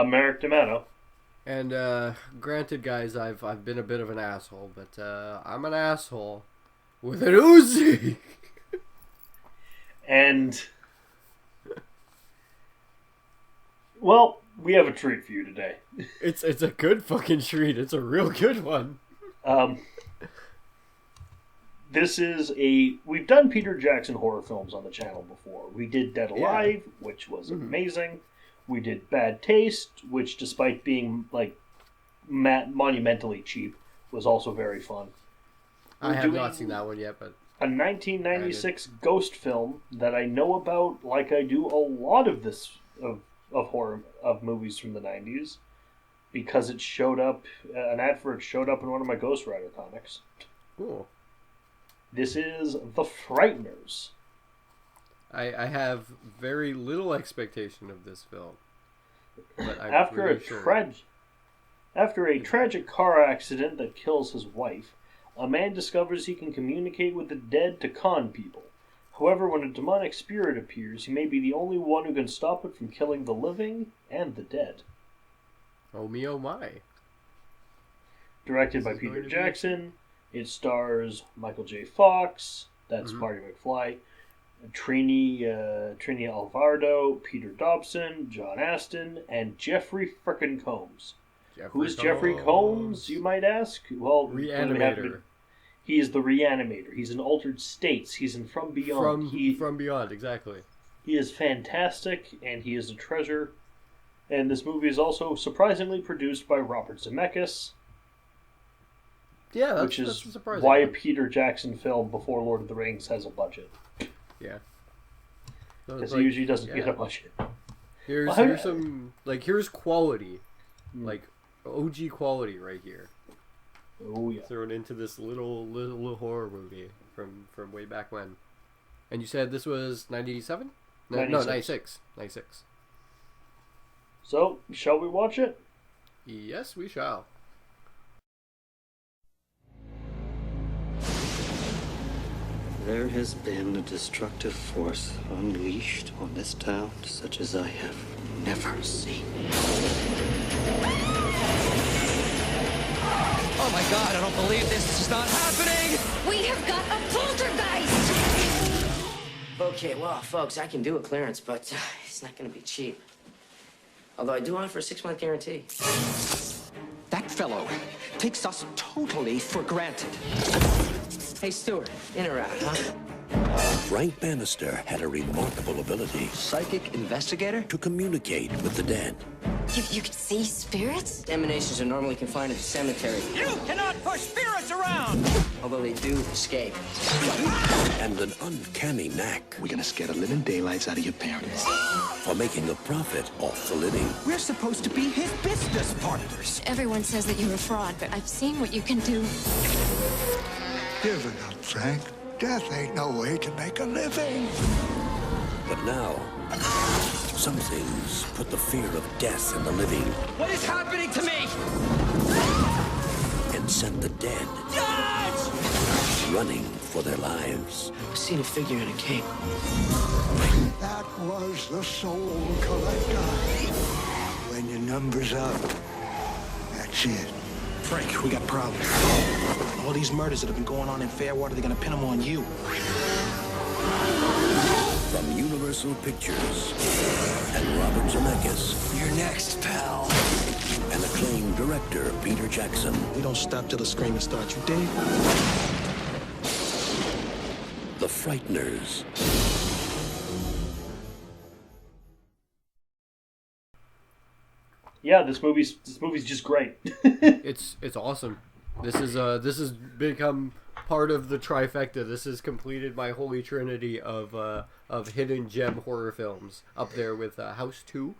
I'm Merrick D'Amato. And granted, guys, I've been a bit of an asshole, but I'm an asshole with an Uzi. And, well, we have a treat for you today. It's a good fucking treat. It's a real good one. We've done Peter Jackson horror films on the channel before. We did Dead Alive, which was amazing. We did Bad Taste, which, despite being monumentally cheap, was also very fun. I have not seen that one yet, but a 1996 ghost film that I know about, like I do a lot of horror movies from the 90s, because it showed up. An ad for it showed up in one of my Ghost Rider comics. Cool. This is The Frighteners. I have very little expectation of this film. But After a tragic car accident that kills his wife, a man discovers he can communicate with the dead to con people. However, when a demonic spirit appears, he may be the only one who can stop it from killing the living and the dead. Oh me, oh my. Directed by Peter Jackson. It stars Michael J. Fox, that's Marty McFly, Trini Alvarado, Peter Dobson, John Aston, and Jeffrey frickin' Combs. Who's Jeffrey Combs, you might ask? Well, Reanimator. He is the Reanimator. He's in Altered States. He's in From Beyond. From Beyond, exactly. He is fantastic, and he is a treasure. And this movie is also surprisingly produced by Robert Zemeckis. Yeah, which is surprising. Why a Peter Jackson film before Lord of the Rings has a budget. Yeah. Because he usually doesn't get a budget. Here's quality. Like, OG quality right here. Oh, yeah. Thrown into this little horror movie from way back when. And you said this was 97? No, 96. 96. So, shall we watch it? Yes, we shall. There has been a destructive force unleashed on this town such as I have never seen. Oh my god, I don't believe this is not happening! We have got a poltergeist! Okay, well, folks, I can do a clearance, but it's not going to be cheap. Although I do offer a 6-month guarantee. That fellow takes us totally for granted. Hey, Stuart, in or out, huh? Frank Bannister had a remarkable ability. Psychic investigator? To communicate with the dead. You can see spirits? Emanations are normally confined to the cemetery. You cannot push spirits around! Although they do escape. And an uncanny knack. We're gonna scare the living daylights out of your parents. For making a profit off the living. We're supposed to be his business partners. Everyone says that you're a fraud, but I've seen what you can do. Give it up, Frank. Death ain't no way to make a living. But now, some things put the fear of death in the living. What is happening to me? And sent the dead running for their lives. I've seen a figure in a cape. That was the soul collector. When your number's up, that's it. Frank, we got problems. All these murders that have been going on in Fairwater, they're gonna pin them on you. From Universal Pictures and Robert Zemeckis. You're next, pal. And acclaimed director Peter Jackson. We don't stop till the screaming starts, you dig? The Frighteners. Yeah, this movie's just great. It's awesome. This has become part of the trifecta. This has completed my holy trinity of hidden gem horror films, up there with House 2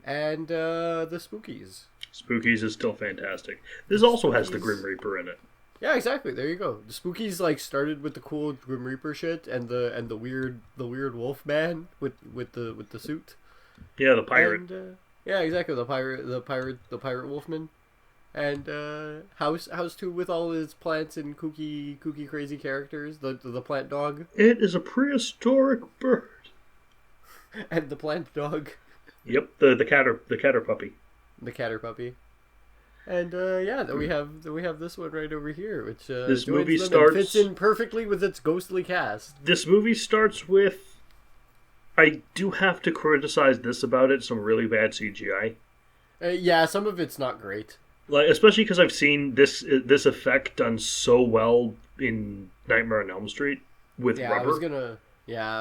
and the Spookies. Spookies is still fantastic. This also has the Grim Reaper in it. Yeah, exactly. There you go. The Spookies started with the cool Grim Reaper shit and the weird Wolf Man with the suit. Yeah, the pirate. And, yeah, exactly. The pirate Wolfman. And House 2 with all his plants and kooky crazy characters. The plant dog. It is a prehistoric bird. And the plant dog. Yep, the catter puppy. The catter puppy. And then we have this one right over here, which this movie fits in perfectly with its ghostly cast. This movie starts with, I do have to criticize this about it, some really bad CGI. Yeah, some of it's not great. Like, especially because I've seen this effect done so well in Nightmare on Elm Street with rubber. I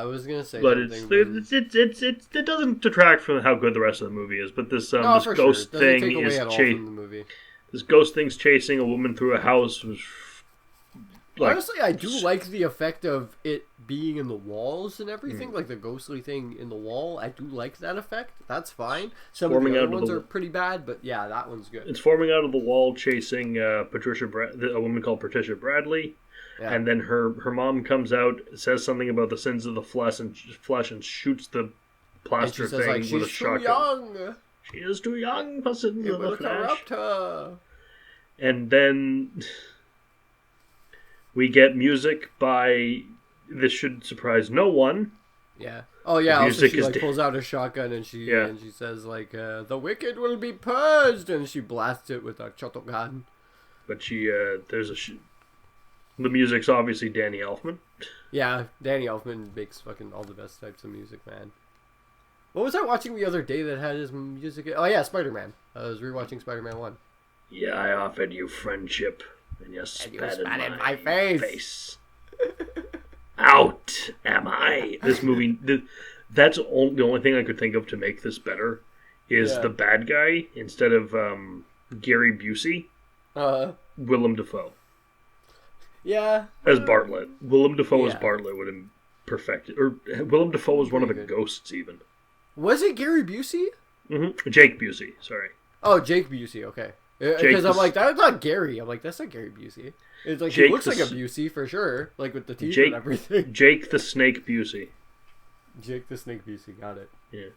was gonna say but something. It doesn't detract from how good the rest of the movie is. But this ghost thing is this ghost thing's chasing a woman through a house. Honestly, I do like the effect of it being in the walls and everything, like the ghostly thing in the wall. I do like that effect. That's fine. Some of the other ones are pretty bad, but yeah, that one's good. It's forming out of the wall, chasing a woman called Patricia Bradley, and then her mom comes out, says something about the sins of the flesh, and shoots the plaster thing with a shotgun. She is too young for sins of the flesh. Corrupt her. And then we get music by, this should surprise no one. Yeah. Oh yeah. Also, she pulls out a shotgun and she says the wicked will be purged, and she blasts it with a shotgun. But the music's obviously Danny Elfman. Yeah, Danny Elfman makes fucking all the best types of music, man. What was I watching the other day that had his music? Oh yeah, Spider-Man. I was rewatching Spider-Man 1. Yeah, I offered you friendship. And you spat in my face. Out am I. This movie, that's the only thing I could think of to make this better is the bad guy, instead of Gary Busey, Willem Dafoe. Yeah. As Bartlett. Willem Dafoe as Bartlett would have perfected. Or Willem Dafoe was one of the ghosts, even. Was it Gary Busey? Mm-hmm. Jake Busey, sorry. Oh, Jake Busey, okay. Because I'm like, that's not Gary. I'm like, that's not Gary Busey. It's like, Jake he looks like a Busey for sure. Like with the teeth and everything. Jake the Snake Busey. Jake the Snake Busey, got it. Yeah.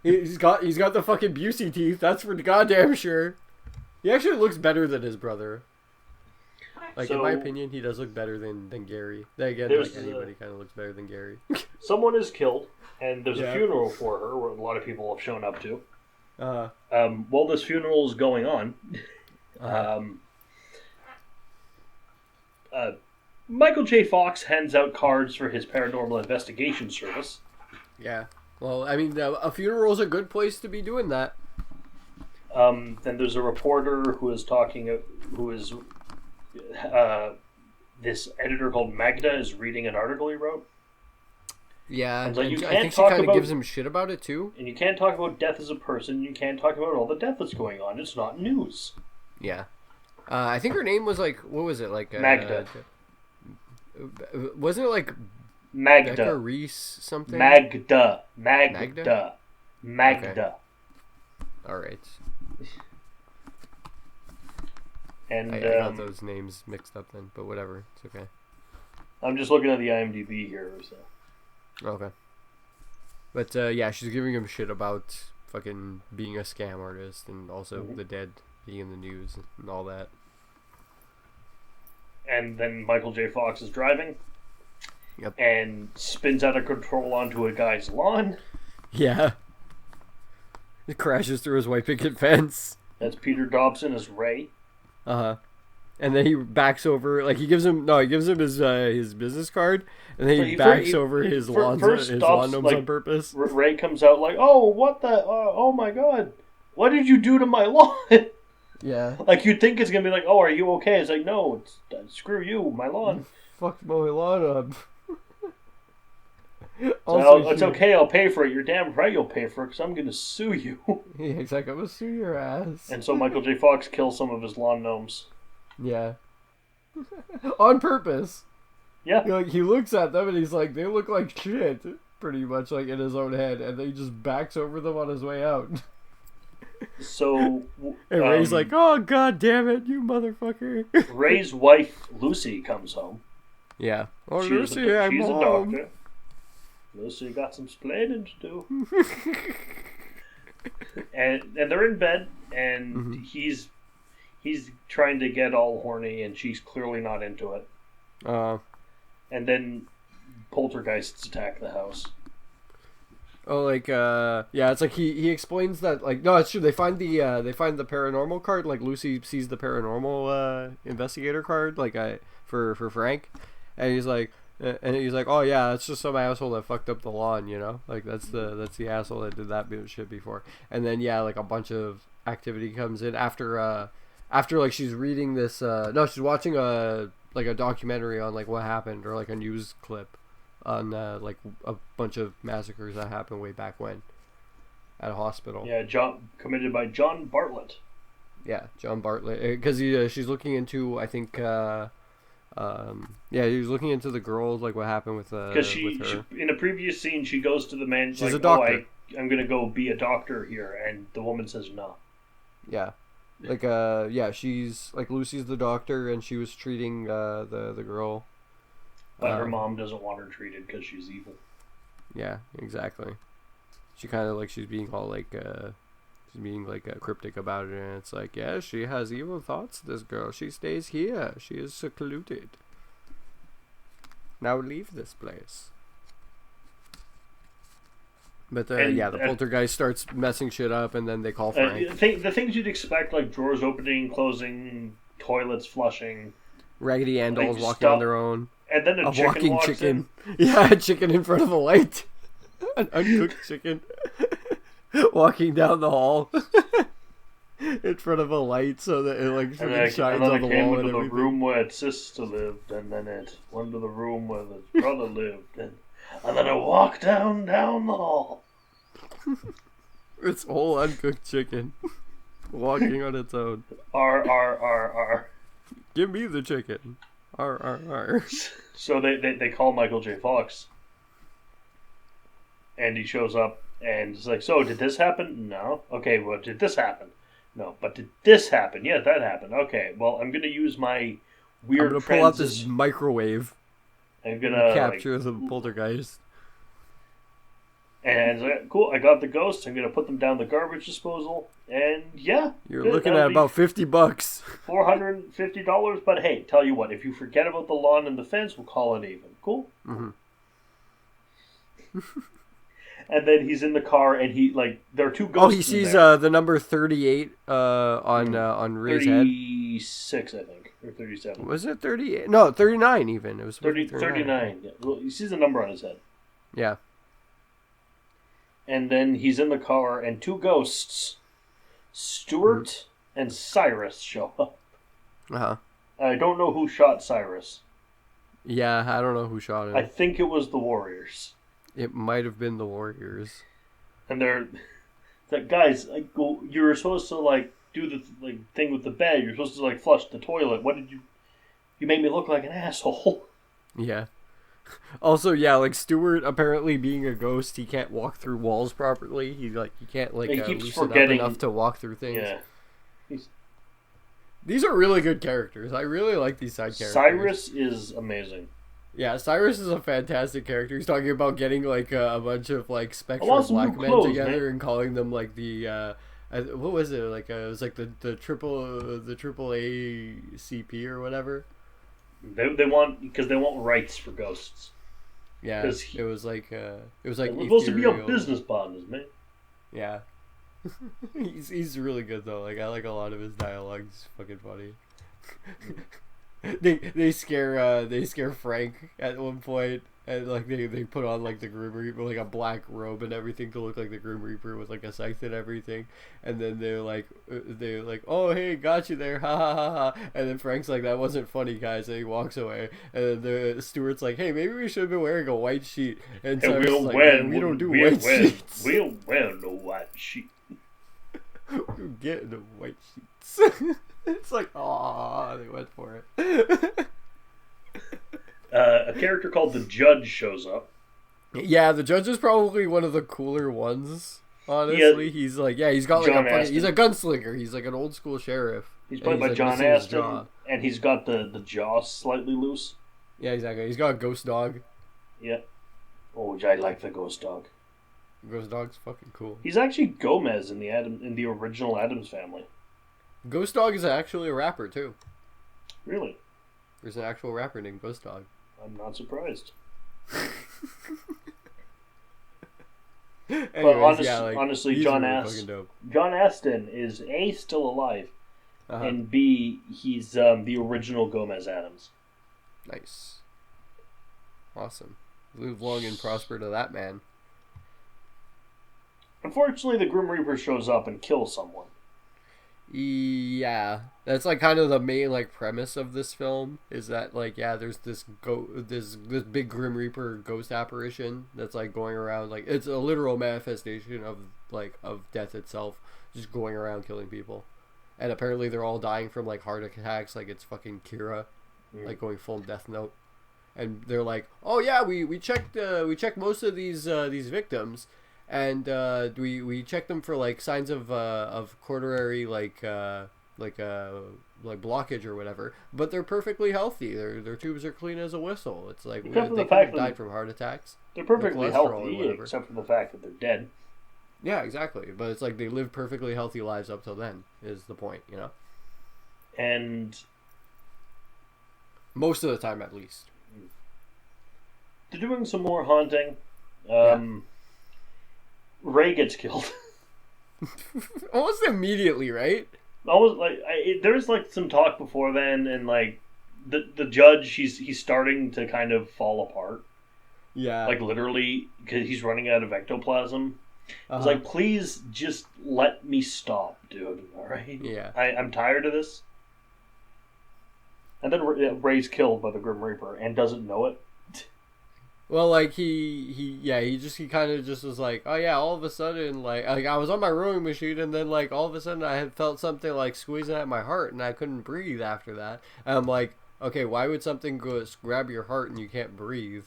He's got the fucking Busey teeth, that's for goddamn sure. He actually looks better than his brother. Like, in my opinion, he does look better than Gary. Then again, anybody kind of looks better than Gary. Someone is killed, and there's a funeral for her, where a lot of people have shown up to. While this funeral is going on, Michael J. Fox hands out cards for his paranormal investigation service. Yeah. Well, I mean, a funeral is a good place to be doing that. Then there's a reporter who is this editor called Magda is reading an article he wrote. Yeah, and I think she kind of gives him shit about it too. And you can't talk about death as a person. You can't talk about all the death that's going on. It's not news. Yeah, I think her name was what was it Magda? Wasn't it Magda? Becca Reese something? Magda. Okay. All right. And I got those names mixed up then, but whatever, it's okay. I'm just looking at the IMDb here. So. Okay. But yeah, she's giving him shit about fucking being a scam artist and also the dead being in the news and all that. And then Michael J. Fox is driving. Yep. And spins out of control onto a guy's lawn. Yeah. It crashes through his white picket fence. That's Peter Dobson as Ray. And then he backs over, he gives him his business card, and then he backs over his lawn gnomes on purpose. Ray comes out oh, what the, oh my god, what did you do to my lawn? Yeah. You'd think it's gonna be oh, are you okay? It's no, it's screw you, my lawn. Fucked my lawn up. Also, it's okay, I'll pay for it. You're damn right you'll pay for it, because I'm going to sue you. Yeah, he's like, I'm going to sue your ass. And so Michael J. Fox kills some of his lawn gnomes. Yeah. On purpose. Yeah. He looks at them and he's like, they look like shit, pretty much, in his own head, and then he just backs over them on his way out. So... and Ray's like, oh, god damn it, you motherfucker. Ray's wife, Lucy, comes home. Yeah. Oh, she's Lucy, I'm home. A doctor. Lucy got some splaining to do. and they're in bed, and he's trying to get all horny, and she's clearly not into it. And then poltergeists attack the house. Oh, like yeah, it's like he explains that like no, it's true. They find the paranormal card. Like Lucy sees the paranormal investigator card like for Frank, and he's like oh yeah, it's just some asshole that fucked up the lawn, you know, like that's the asshole that did that shit before. And then yeah, like a bunch of activity comes in after like she's reading this no, she's watching a documentary on like what happened, or like a news clip on like a bunch of massacres that happened way back when at a hospital. Yeah, committed by John Bartlett. Yeah, John Bartlett, because she's looking into, I think yeah, he was looking into the girls, like what happened with because she in a previous scene she goes to the man. She's like, a doctor. I'm gonna go be a doctor here, and the woman says no. Yeah, like yeah, she's like Lucy's the doctor, and she was treating the girl. But her mom doesn't want her treated because she's evil. Yeah, exactly. She kind of like she's being all like cryptic about it, and it's like, yeah, she has evil thoughts. This girl, she stays here. She is secluded. Now leave this place. But yeah, the poltergeist starts messing shit up, and then they call Frank. The things you'd expect, like drawers opening, closing, toilets flushing, Raggedy Ann dolls walking on their own. And then a chicken walks in. Yeah, a chicken in front of a light. An uncooked chicken. Walking down the hall. In front of a light so that it like shines on the wall. And then it came into the room where its sister lived, and then it went to the room where its brother lived, and then it walked down the hall. It's whole uncooked chicken. Walking on its own. R. Give me the chicken. R. So they call Michael J. Fox. And he shows up and it's like, so did this happen? No. Okay, well, did this happen? No. But did this happen? Yeah, that happened. Okay, well, I'm going to use my weird I'm going to pull out this microwave. I'm going to capture the poltergeist. And it's like, cool, I got the ghosts. I'm going to put them down the garbage disposal. And yeah. You're looking at about $50. $450. But hey, tell you what, if you forget about the lawn and the fence, we'll call it even. Cool? Mm-hmm. And then he's in the car, and there are two ghosts. Oh, he sees the number 38 on Ray's head. 36, I think, or 37. Was it 38? No, 39 even. It was 39. Yeah. Well, he sees a number on his head. Yeah. And then he's in the car, and two ghosts, Stuart and Cyrus, show up. Uh-huh. I don't know who shot Cyrus. Yeah, I don't know who shot him. I think it was the Warriors. It might have been the Warriors. And they're like, guys, you were supposed to do the thing with the bed. You're supposed to flush the toilet. What did you? You made me look like an asshole. Yeah. Also, yeah, Stuart apparently being a ghost, he can't walk through walls properly. He can't he keeps loosen forgetting up enough to walk through things. Yeah. These are really good characters. I really like these side characters. Cyrus is amazing. Yeah, Cyrus is a fantastic character. He's talking about getting a bunch of spectral black men together and calling them the what was it? It was the triple A CP or whatever. They want rights for ghosts. Yeah, it was we're supposed to be on business partners, man. Yeah. he's really good though. I like a lot of his dialogue. It's fucking funny. they scare Frank at one point, and they put on the Grim Reaper, a black robe and everything to look like the Grim Reaper with a scythe and everything, and then they're like oh hey, got you there, ha ha ha ha, and then Frank's like, that wasn't funny guys, and he walks away, and then the Stuart's like, hey, maybe we should have been wearing a white sheet, and so we don't do white sheets. We'll wear no white sheet. We're getting the white sheets. It's aww, they went for it. A character called the Judge shows up. Yeah, the Judge is probably one of the cooler ones. Honestly, he's got he's a gunslinger. He's an old school sheriff. He's played by John Astin, and he's got the jaw slightly loose. Yeah, exactly. He's got a ghost dog. Yeah. Oh, I like the ghost dog. Ghost dog's fucking cool. He's actually Gomez in the original Addams Family. Ghost Dog is actually a rapper, too. Really? There's an actual rapper named Ghost Dog. I'm not surprised. Anyways, honestly, he's John really fucking dope. John Aston is A, still alive, and B, he's the original Gomez Adams. Nice. Awesome. Live long and prosper to that man. Unfortunately, the Grim Reaper shows up and kills someone. Yeah, that's like kind of the main like premise of this film is that like there's this big Grim Reaper ghost apparition that's like going around, like it's a literal manifestation of death itself, just going around killing people, and apparently they're all dying from like heart attacks, like it's fucking Kira, like going full Death Note, and they're like, oh yeah, we checked most of these victims. And we checked them for like signs of coronary like blockage or whatever, but they're perfectly healthy. Their tubes are clean as a whistle. It's like they could have died from heart attacks. They're perfectly healthy, except for the fact that they're dead. Yeah, exactly. But it's like they lived perfectly healthy lives up till then. Is the point, you know? And most of the time, at least. They're doing some more haunting. Ray gets killed. Almost immediately, right? Almost like there's like some talk before then, and like the judge, he's starting to kind of fall apart. Yeah, like literally, because he's running out of ectoplasm. It's like, please just let me stop, dude. All right. Yeah, I'm tired of this. And then Ray's killed by the Grim Reaper and doesn't know it. Well, like he kind of just was like, oh yeah, all of a sudden, like I was on my rowing machine, and then like all of a sudden I had felt something like squeezing at my heart, and I couldn't breathe after that. And I'm like, okay, why would something go grab your heart and you can't breathe?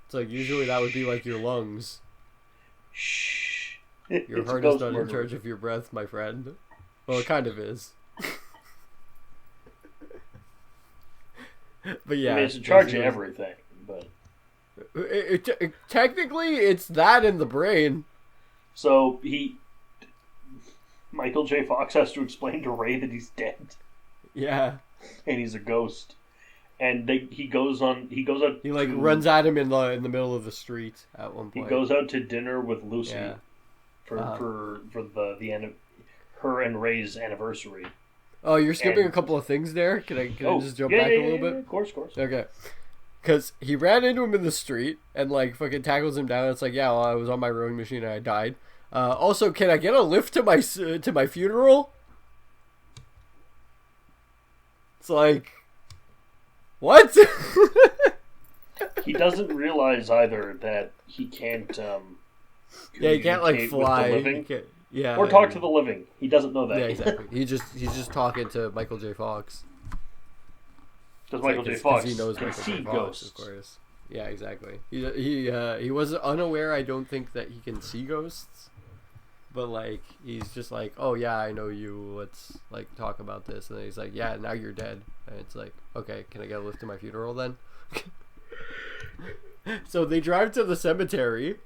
It's like usually that would be like your lungs. Shh. Your heart is not in charge of your breath, my friend. Well, it kind of is. But yeah, I mean, it's in charge of everything. But technically, it's that in the brain. So Michael J. Fox has to explain to Ray that he's dead. Yeah, and he's a ghost. And he goes out. He runs at him in the middle of the street at one point. He goes out to dinner with Lucy for the end of her and Ray's anniversary. Oh, you're skipping a couple of things there. Can I just jump back a little bit? Of course. Okay. Because he ran into him in the street and, like, fucking tackles him down. It's like, yeah, well, I was on my rowing machine and I died. Also, can I get a lift to my funeral? It's like, what? He doesn't realize either that he can't. He can't like fly. Or talk to the living. He doesn't know that. Yeah, exactly. he's just talking to Michael J. Fox. Because Michael J. Fox he knows can see ghosts, of course. Yeah, exactly. He was unaware. I don't think that he can see ghosts, but like he's just like, oh yeah, I know you. Let's like talk about this. And then he's like, yeah, now you're dead. And it's like, okay, can I get a lift to my funeral then? So they drive to the cemetery,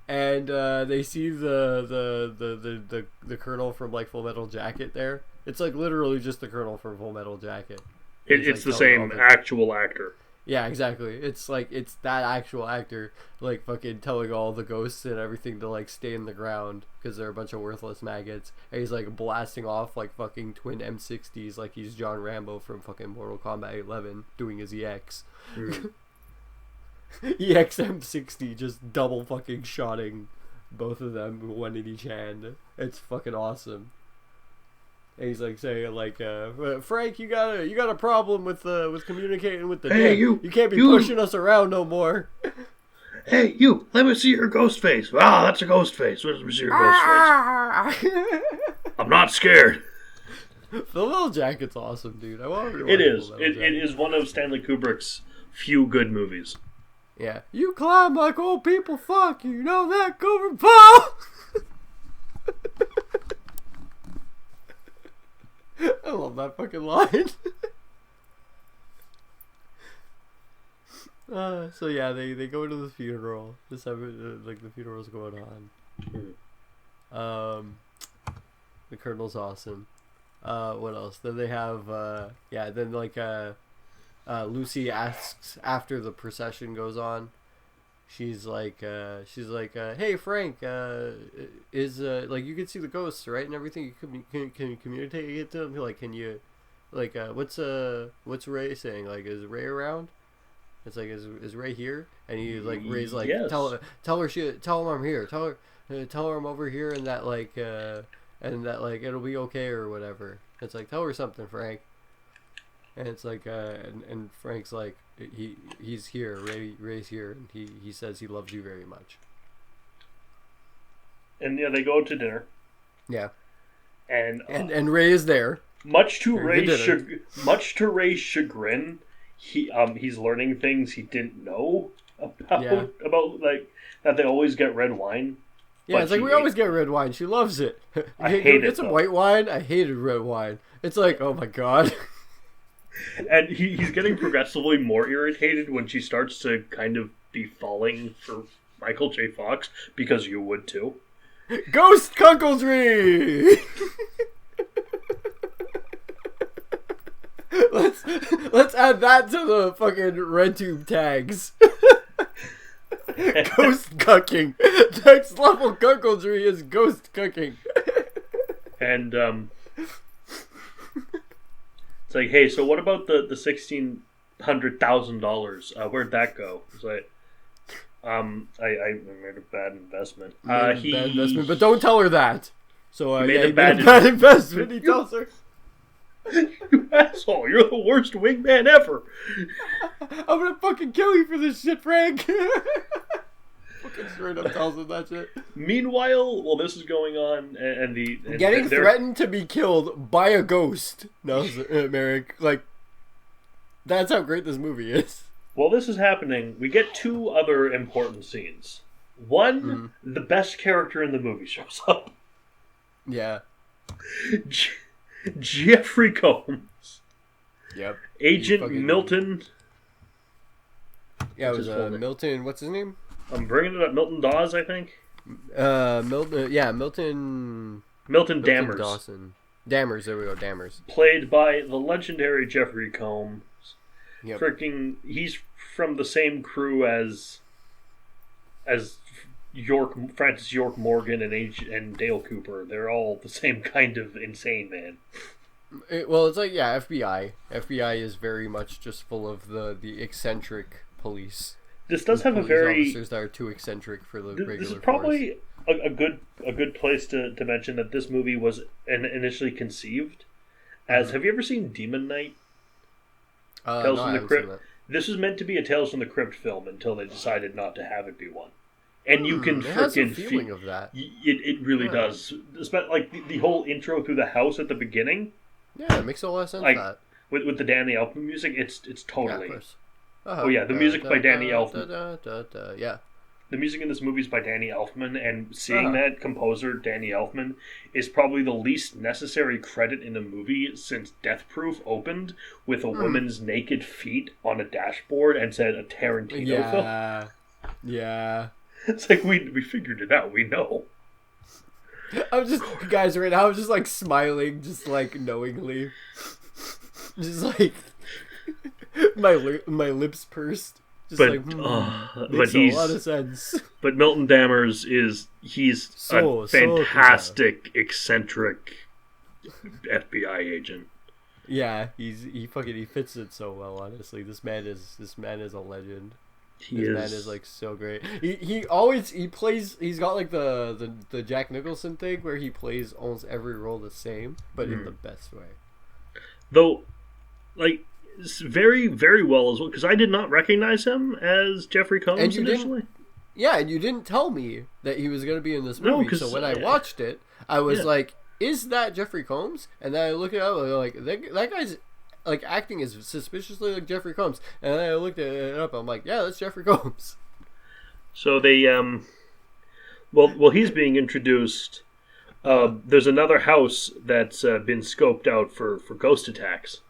and they see the colonel from like Full Metal Jacket there. It's like literally just the colonel from Full Metal Jacket. It's like the same actual actor. Yeah, exactly. It's like it's that actual actor like fucking telling all the ghosts and everything to like stay in the ground because they're a bunch of worthless maggots. And he's like blasting off like fucking twin M60s like he's John Rambo from fucking Mortal Kombat 11 doing his EX. EX M60 just double fucking shotting both of them, one in each hand. It's fucking awesome. And he's like saying like, Frank, you got a problem with communicating with the dead. You can't be pushing us around no more. Hey, you! Let me see your ghost face. Ah, that's a ghost face. Let me see your ghost face. I'm not scared. Full Metal Jacket's awesome, dude. I want to. It is. It is one of Stanley Kubrick's few good movies. Yeah. You climb like old people. Fuck you. Know that, Cobra Paul. I love that fucking line. So yeah, they go to the funeral. The funeral's going on. The colonel's awesome. What else? Then they have Lucy asks after the procession goes on. she's like, hey Frank, is like you can see the ghosts, right, and everything. Can you communicate it to them? Like, can you, like, what's Ray saying? Like, is Ray around? It's like, is Ray here? And he like Ray's like, yes. tell him I'm here. Tell her I'm over here, and that like it'll be okay or whatever. It's like, tell her something, Frank. And it's like, and Frank's like, he's here. Ray's here, and he says he loves you very much. And yeah, they go to dinner. Yeah. And Ray is there. Much to Ray's chagrin, he's learning things he didn't know about like that they always get red wine. Yeah, it's like we always get red wine. She loves it. I hate it. Get some white wine. I hated red wine. It's like, oh my god. And he's getting progressively more irritated when she starts to kind of be falling for Michael J. Fox, because you would too. Ghost Cuckoldry! Let's add that to the fucking RedTube tags. Ghost cucking. Next level cuckoldry is ghost cucking. And it's like, hey, so what about the $1,600,000? Where'd that go? It's like, I made a bad investment. Bad investment, but don't tell her that. So he made a bad investment. He tells her. You asshole! You're the worst wingman ever. I'm gonna fucking kill you for this shit, Frank. Fucking straight up tells him that shit. Meanwhile, while this is going on, and getting threatened to be killed by a ghost. No, Merrick. Like, that's how great this movie is. While this is happening, we get two other important scenes. One, the best character in the movie shows up. Yeah. Jeffrey Combs. Yep. Agent Milton. Yeah, it was Milton. What's his name? I'm bringing it up. Milton Dawes, I think. Milton. Yeah, Milton Dammers. Dawson. Dammers. There we go. Dammers. Played by the legendary Jeffrey Combs. Yep. He's from the same crew as Francis York Morgan and Dale Cooper. They're all the same kind of insane man. Well, it's like, yeah, FBI. FBI is very much just full of the eccentric police. This does have a very officers that are too eccentric for the regular. This is probably a good place to mention that this movie was initially conceived as. Have you ever seen Demon Knight? Tales from the Crypt. This was meant to be a Tales from the Crypt film until they decided not to have it be one. And you can freaking feeling of that. It really does. Like the whole intro through the house at the beginning. Yeah, it makes a lot of sense. Like, that with the Danny Elfman music, it's totally. Yeah, of course. Oh yeah, the music by Danny Elfman. Yeah. The music in this movie is by Danny Elfman, and seeing that composer, Danny Elfman, is probably the least necessary credit in a movie since Death Proof opened with a woman's naked feet on a dashboard and said a Tarantino film. Yeah. It's like, we figured it out, we know. I'm just, guys, right now I'm just like smiling, just like knowingly. Just like, my lips pursed. Just but like, makes a lot of sense. But Milton Dammers he's a fantastic, eccentric FBI agent. Yeah, he fits it so well. Honestly, this man is a legend. This man is like so great. He plays. He's got like the Jack Nicholson thing where he plays almost every role the same, but in the best way. Though, like, very, very well as well, because I did not recognize him as Jeffrey Combs initially. Yeah, and you didn't tell me that he was going to be in this movie. No, so when I watched it, I was like, "Is that Jeffrey Combs?" And then I looked it up, and I'm like, that guy's like acting is suspiciously like Jeffrey Combs. And then I looked it up, I'm like, yeah, that's Jeffrey Combs. So they well he's being introduced. There's another house that's been scoped out for ghost attacks.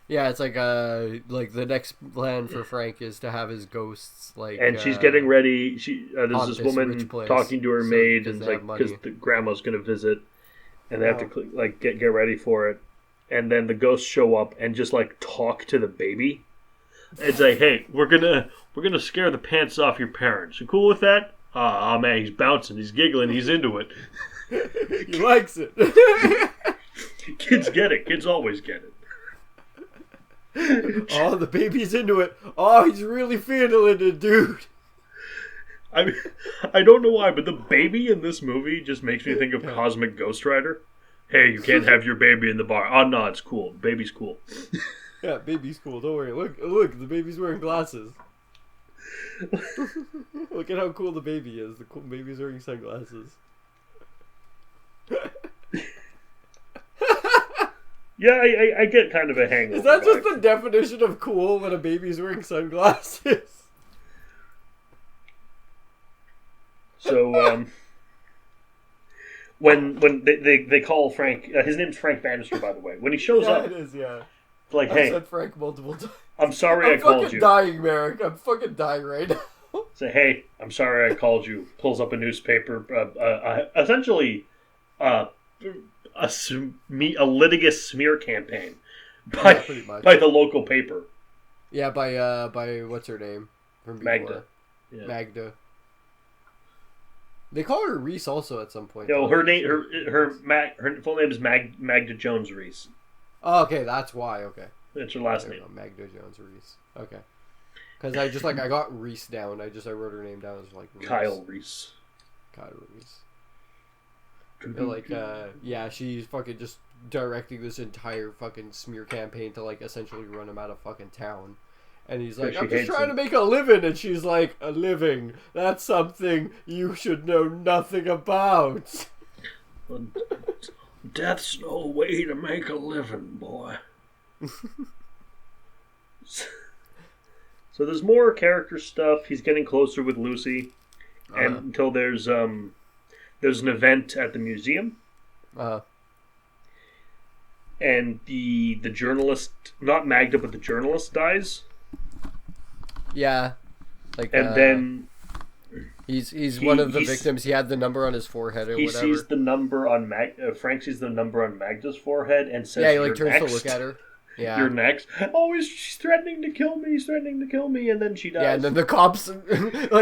Yeah, it's like the next plan for Frank is to have his ghosts like. And she's getting ready. There's this woman talking to her maid, and like because the grandma's gonna visit, and they have to like get ready for it. And then the ghosts show up and just like talk to the baby. It's like, hey, we're gonna scare the pants off your parents. You cool with that? Ah, man, he's bouncing, he's giggling, he's into it. He likes it. Kids get it. Kids always get it. Oh, the baby's into it. Oh, he's really feeling it, dude. I mean, I don't know why, but the baby in this movie just makes me think of Cosmic Ghost Rider. Hey, you can't have your baby in the bar. Oh, no, it's cool. Baby's cool. Yeah, baby's cool. Don't worry. Look, the baby's wearing glasses. Look at how cool the baby is. The cool baby's wearing sunglasses. Yeah, I get kind of a hangover. Is that just the definition of cool when a baby's wearing sunglasses? So, when they call Frank, his name's Frank Bannister, by the way. When he shows up, it is, yeah. It's like, I've hey, said Frank multiple times. I'm sorry I called you. I'm fucking dying, Merrick. I'm fucking dying right now. Say, hey, I'm sorry I called you. Pulls up a newspaper, essentially, a litigious smear campaign by the local paper. Yeah, by what's her name from before? Magda. Yeah. Magda. They call her Reese also at some point. No, her full name is Magda Jones Reese. Oh, okay, that's why. Okay, that's her last name. Magda Jones Reese. Okay, because I got Reese down. I wrote her name down as like Reese. Kyle Reese. Yeah, she's fucking just directing this entire fucking smear campaign to like essentially run him out of fucking town. And he's like, I'm just trying to make a living. And she's like, a living? That's something you should know nothing about. Death's no way to make a living, boy. So there's more character stuff. He's getting closer with Lucy. And until there's an event at the museum. And the journalist, not Magda, but the journalist dies. Yeah, then he's one of the victims. He had the number on his forehead or whatever. He sees the number on Frank sees the number on Magda's forehead and says, "Yeah." He turns next. to look at her. Yeah, you're next. Oh, she's threatening to kill me. He's threatening to kill me, and then she dies. Yeah, and then the cops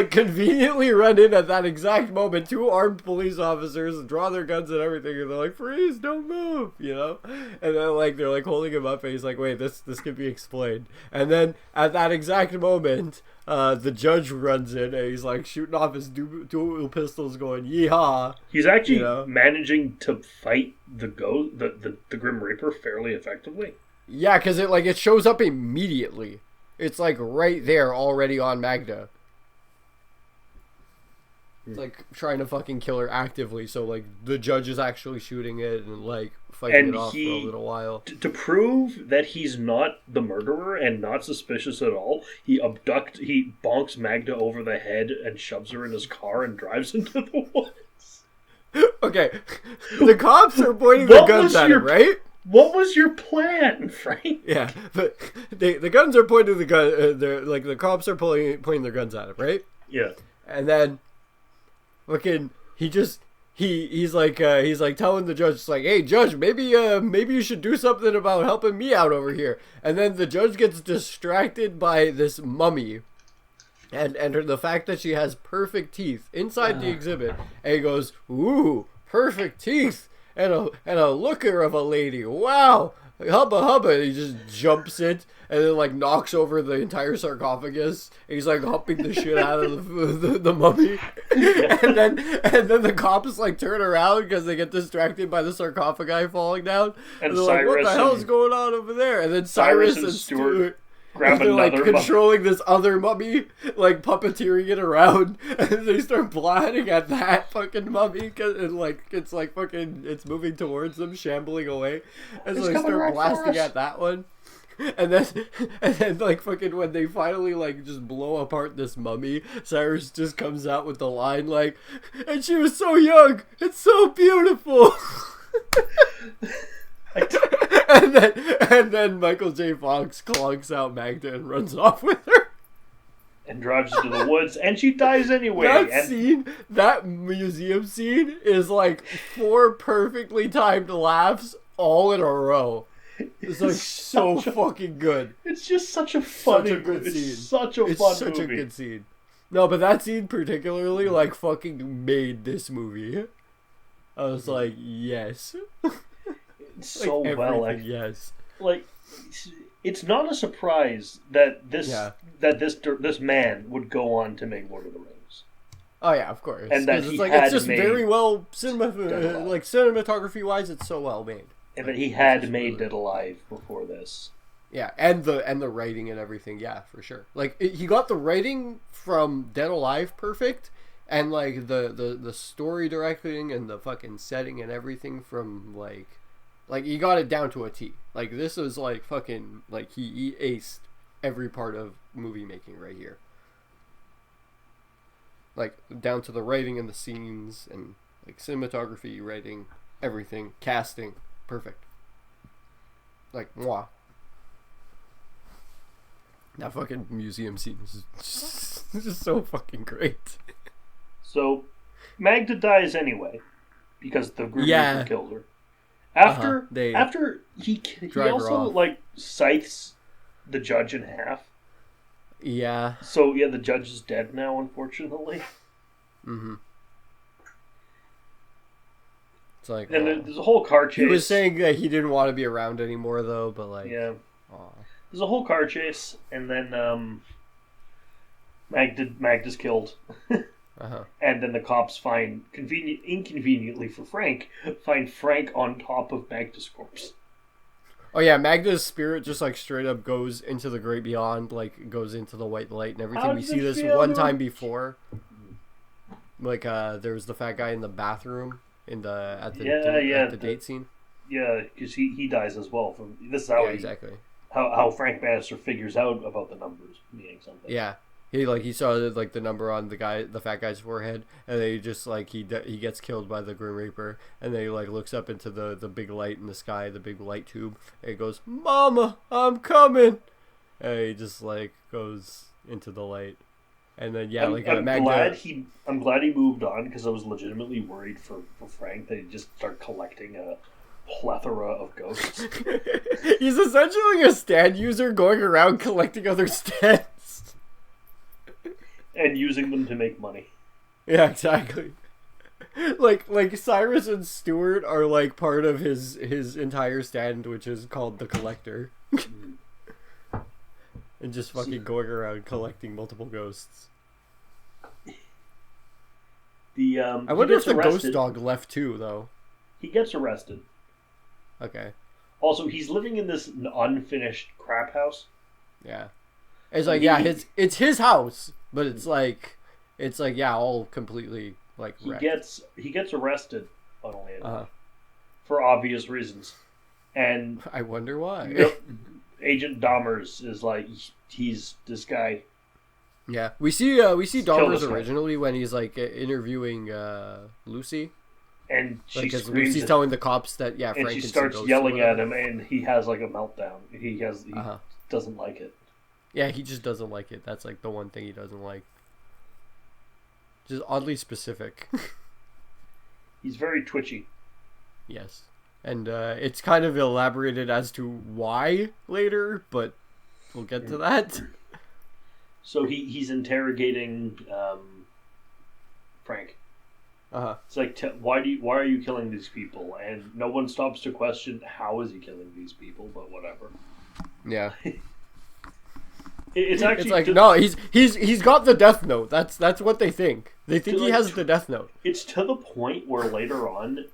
conveniently run in at that exact moment. 2 armed police officers draw their guns and everything, and they're like, "Freeze! Don't move!" You know. And then they're holding him up, and he's like, "Wait, this can be explained." And then at that exact moment, the judge runs in, and he's like shooting off his dual pistols, going, "Yeehaw!" He's actually managing to fight the Grim Reaper fairly effectively. Yeah, because it shows up immediately. It's right there already on Magda. It's trying to fucking kill her actively, so the judge is actually shooting it and fighting it off for a little while. To prove that he's not the murderer and not suspicious at all, he bonks Magda over the head and shoves her in his car and drives into the woods. Okay, the cops are pointing their guns at him, right? What was your plan, Frank? Yeah, but the guns are pointing the gun. The cops are pointing their guns at him, right? Yeah. And then, fucking, he's telling the judge, hey, judge, maybe you should do something about helping me out over here. And then the judge gets distracted by this mummy, and the fact that she has perfect teeth inside the exhibit, and he goes, "Ooh, perfect teeth. And a looker of a lady. Wow. Hubba hubba. And he just jumps it and then knocks over the entire sarcophagus. And he's humping the shit out of the mummy. and then the cops turn around because they get distracted by the sarcophagi falling down. And they're like, what the hell's going on over there? And then Cyrus and Stuart grab they're controlling this other mummy, puppeteering it around, and they start blasting at that fucking mummy, and it's moving towards them, shambling away, and so they start blasting at that one, and then fucking when they finally just blow apart this mummy, Cyrus just comes out with the line and she was so young, it's so beautiful. And then Michael J. Fox clonks out Magda and runs off with her. And drives into the woods, and she dies anyway. That museum scene is 4 perfectly timed laughs all in a row. It's like so fucking good. It's just such a funny, Such a good scene. It's such a It's fun such movie. a good scene. No, but that scene particularly, like, fucking made this movie. I was like, yes. It's Like, so well, like, everything, yes. like it's not a surprise that this man would go on to make Lord of the Rings. Oh yeah, of course. And that 'Cause he it's like had it's just made very well Dead Alive. like cinematography wise, it's so well made. And Like, that he had it's made really- Dead Alive before this. Yeah, and the writing and everything, yeah, for sure. Like he got the writing from Dead Alive perfect, and like the story directing and the fucking setting and everything from like he got it down to a T. Like this was like fucking like he aced every part of movie making right here. Like down to the writing and the scenes and like cinematography, writing, everything, casting, perfect. Like mwah. That fucking museum scene is just so fucking great. So Magda dies anyway because the Grim Yeah. Reaper killed her. After They after he drive her also off. like scythes the judge in half. Yeah. So yeah, the judge is dead now, unfortunately. Mm-hmm. It's like And there's a whole car chase. he was saying that he didn't want to be around anymore though, but like Yeah. aw. There's a whole car chase, and then Magda's killed. Uh-huh. And then the cops inconveniently for Frank, find Frank on top of Magda's corpse. Oh yeah, Magda's spirit just like straight up goes into the great beyond, like goes into the white light and everything. How We does see it this feel, one dude? time before. Like there was the fat guy in the bathroom at the date scene. Yeah, because he dies as well. This is how Exactly. how Frank Bannister figures out about the numbers meaning something. Yeah. He saw like the number on the fat guy's forehead, and then he just like he gets killed by the Grim Reaper, and then he like looks up into the big light in the sky, the big light tube, and he goes, "Mama, I'm coming," and he just like goes into the light, and then yeah, I'm Magda. glad he moved on because I was legitimately worried for Frank that he'd just start collecting a plethora of ghosts He's essentially a stand user going around collecting other stands. and using them to make money. Yeah, exactly. Like Cyrus and Stewart are like part of his entire stand, which is called the Collector, and just fucking going around collecting multiple ghosts. I wonder if the ghost dog left too, though. He gets arrested. Okay. Also, he's living in this unfinished crap house. Yeah. It's like it's his house, but it's like yeah, all completely like He wrecked. gets arrested, funnily enough, Uh-huh. for obvious reasons, and I wonder why. Agent Dahmers is like he's this guy. Yeah, we see Dahmers this guy. originally when he's like interviewing Lucy. And she Like, 'cause screams Lucy's at- telling the cops that yeah, and Frank she can see starts ghosts or yelling at whatever. him, and he has like a meltdown. He Uh-huh. doesn't like it. Yeah, he just doesn't like it. That's like the one thing he doesn't like. Just oddly specific. He's very twitchy. Yes, and it's kind of elaborated as to why later, but we'll get to that. So he's interrogating Frank. Uh-huh. It's like, why are you killing these people? And no one stops to question how is he killing these people, but whatever. Yeah. It's actually It's like no, he's got the death note. That's what they think. They think he like, has the death note. It's to the point where later on,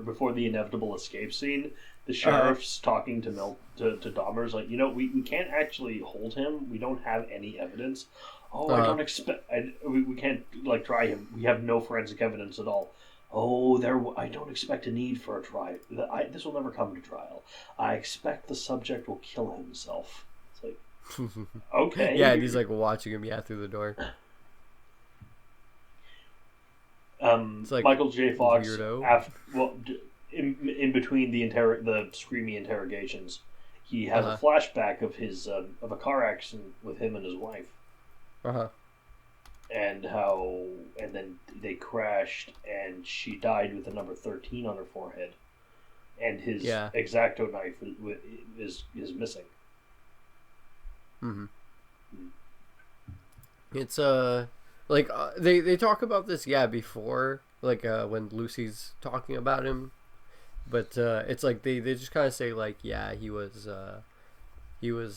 before the inevitable escape scene, the sheriff's talking to Dahmers like, we can't actually hold him. We don't have any evidence. Oh, I don't expect. We can't like try him. We have no forensic evidence at all. Oh, I don't expect a need for a trial. This will never come to trial. I expect the subject will kill himself. It's like, okay. Yeah, and he's like watching him through the door. It's like Michael J. Fox. weirdo. In between the screamy interrogations, he has a flashback of his of a car accident with him and his wife. Uh-huh. And then they crashed, and she died with the number 13 on her forehead. and his Yeah. X-Acto knife is missing. Mm-hmm. It's like they talk about this before, like when Lucy's talking about him, but it's like they just kind of say like he was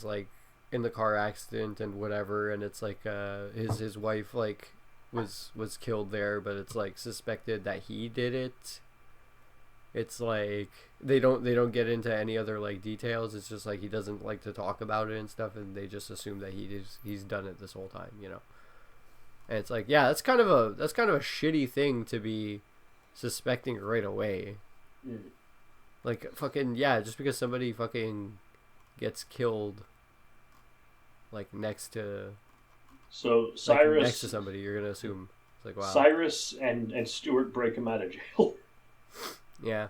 like in the car accident and whatever, and it's like his wife like was killed there, but it's like suspected that he did it. It's like they don't get into any other like details. It's just like he doesn't like to talk about it and stuff, and they just assume that he's done it this whole time, you know. And it's like, that's kind of a shitty thing to be suspecting right away. Mm. Like fucking just because somebody fucking gets killed like next to Cyrus next to somebody, you're gonna assume it's like, wow. Cyrus and Stuart break him out of jail. Yeah.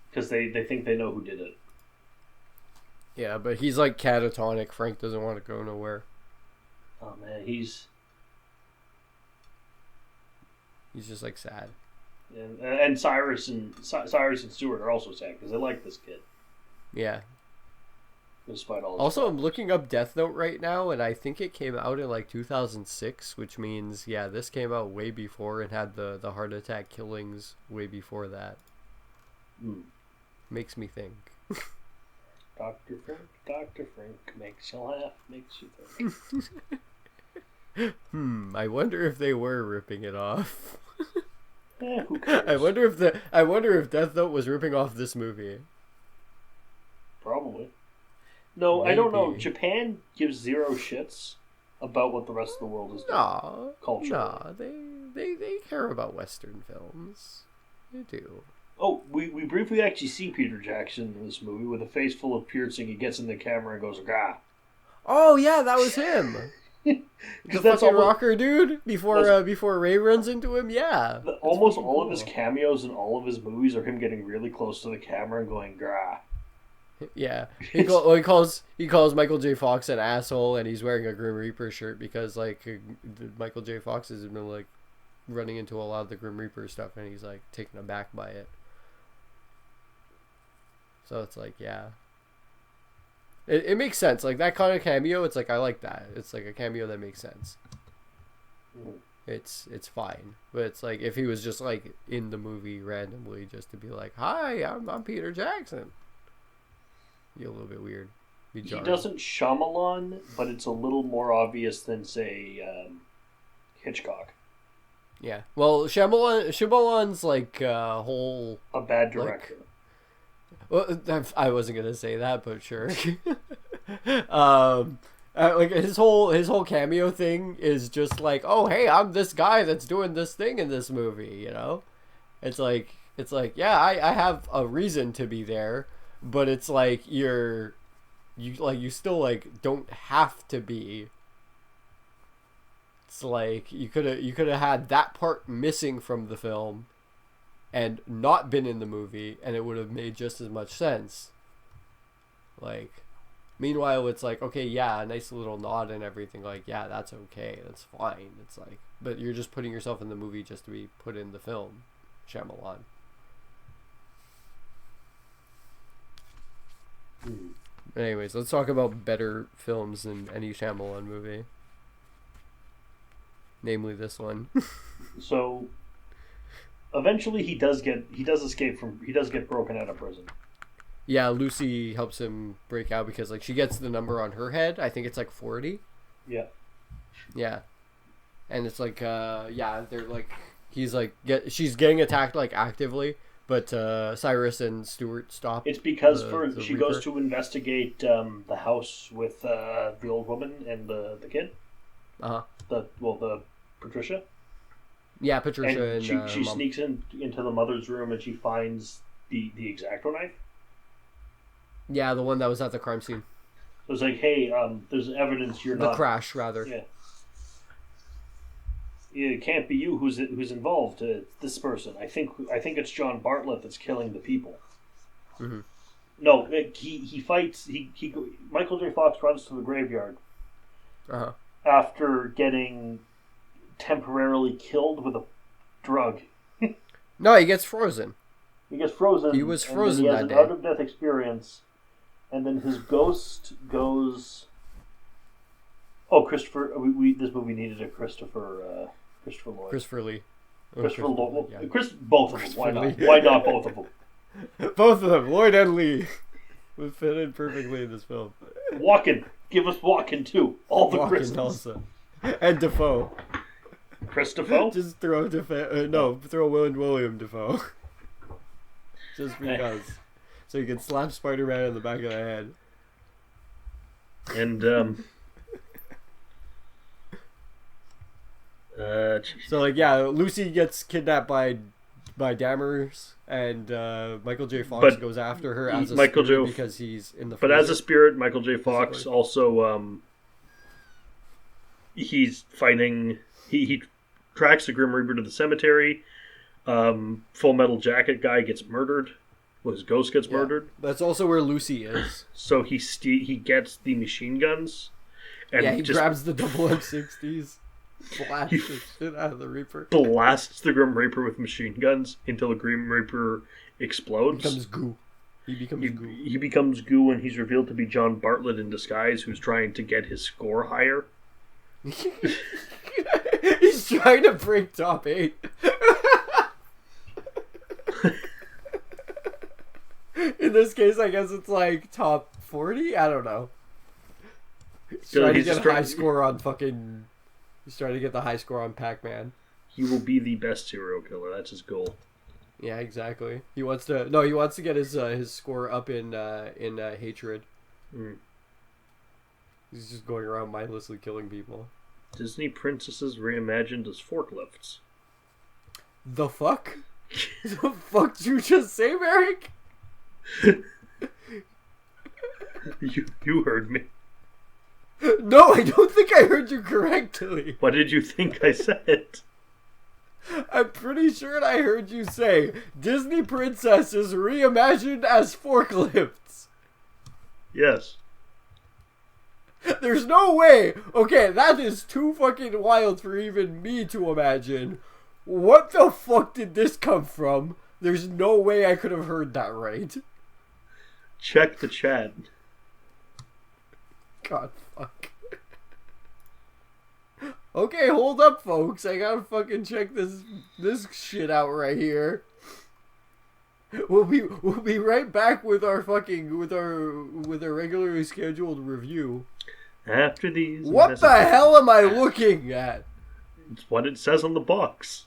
Because they think they know who did it. Yeah, but he's like catatonic. Frank doesn't want to go nowhere. Oh man, he's just like sad. And Cyrus and Stuart are also sad because they like this kid. Yeah. Despite all. Also, I'm looking up Death Note right now, and I think it came out in like 2006, which means this came out way before and had the heart attack killings way before that. Makes me think. Dr. Frank makes you laugh, makes you think. I wonder if they were ripping it off. Who cares? I wonder if Death Note was ripping off this movie. Probably. No, Maybe. I don't know. Japan gives zero shits about what the rest of the world is doing. Culturally. They care about Western films. They do. Oh, we briefly actually see Peter Jackson in this movie with a face full of piercing. He gets in the camera and goes, "Gah." Oh yeah, that was him. The fucking rocker dude before Ray runs into him. Yeah. Almost all of his cameos in all of his movies are him getting really close to the camera and going, "Grah." Yeah, he calls Michael J. Fox an asshole, and he's wearing a Grim Reaper shirt because like Michael J. Fox has been like running into a lot of the Grim Reaper stuff, and he's like taken aback by it. So it's like, it makes sense. Like that kind of cameo, it's like I like that. It's like a cameo that makes sense. It's fine, but it's like if he was just like in the movie randomly just to be like, "Hi, I'm Peter Jackson." Be a little bit weird. He doesn't Shyamalan, but it's a little more obvious than say Hitchcock. Yeah. Well, Shyamalan's like whole a bad director. Well, I wasn't gonna say that, but sure. Like his whole cameo thing is just like, oh hey, I'm this guy that's doing this thing in this movie, you know. It's like I have a reason to be there. But it's like you still like don't have to be. It's like you could have had that part missing from the film, and not been in the movie, and it would have made just as much sense. Like, meanwhile, it's like, okay, a nice little nod and everything. Like, that's okay, that's fine. It's like, but you're just putting yourself in the movie just to be put in the film, Shyamalan. Anyways, let's talk about better films than any Shyamalan movie. Namely this one. So eventually he does get broken out of prison. Yeah, Lucy helps him break out because like she gets the number on her head. I think it's like 40. Yeah. Yeah. And it's like they're like she's getting attacked like actively. But Cyrus and Stuart stop. It's because she Reaper. goes to investigate the house with the old woman and the kid. The Patricia. Yeah, Patricia and she sneaks into the mother's room and she finds the X-Acto knife. Yeah, the one that was at the crime scene. So it's like, hey, there's evidence you're not. The crash, rather. Yeah. It can't be you who's involved. This person. I think it's John Bartlett that's killing the people. Mm-hmm. No, he fights. Michael J. Fox runs to the graveyard after getting temporarily killed with a drug. No, he gets frozen. He gets frozen. He was frozen and then he has that an day. out-of-death experience, and then his ghost goes. Oh, Christopher! This movie needed a Christopher Lloyd. Christopher Lee. Christopher Lloyd. yeah. Both of them. Why Christopher not? Lee. Why not both of them? Both of them, Lloyd and Lee, would fit in perfectly in this film. Walken. Give us Walken too. All the Walken Christmas. also. And Defoe. Chris Defoe? Just throw Defoe. No, throw William Defoe. Just because. So you can slap Spider-Man in the back of the head. And So like yeah, Lucy gets kidnapped by Dammers, and Michael J. Fox But goes after her as a Michael spirit J. because he's in the. But as a freezer. spirit, Michael J. Fox also he's fighting. He tracks the Grim Reaper to the cemetery. Full Metal Jacket guy gets murdered. Well, his ghost gets murdered. That's also where Lucy is. So he gets the machine guns. And Yeah, he just grabs the double M60s, blasts the shit out of the Reaper. blasts the Grim Reaper with machine guns until the Grim Reaper explodes. Becomes goo. He becomes goo. He becomes goo, and he's revealed to be John Bartlett in disguise, who's trying to get his score higher. He's trying to break top 8. In this case, I guess it's like top 40? I don't know. He's trying to get a high score on fucking... He's trying to get the high score on Pac-Man. He will be the best serial killer. That's his goal. Yeah, exactly. He wants to get his score up in hatred. Mm. He's just going around mindlessly killing people. Disney princesses reimagined as forklifts. The fuck? The fuck did you just say, Merrick? You heard me. No, I don't think I heard you correctly. What did you think I said? I'm pretty sure I heard you say Disney princesses reimagined as forklifts. Yes. There's no way. Okay, that is too fucking wild for even me to imagine. What the fuck did this come from? There's no way I could have heard that right. Check the chat. God, fuck. Okay, hold up, folks. I gotta fucking check this shit out right here. We'll be right back with our regularly scheduled review. After these. What the hell am I looking at? It's what it says on the box.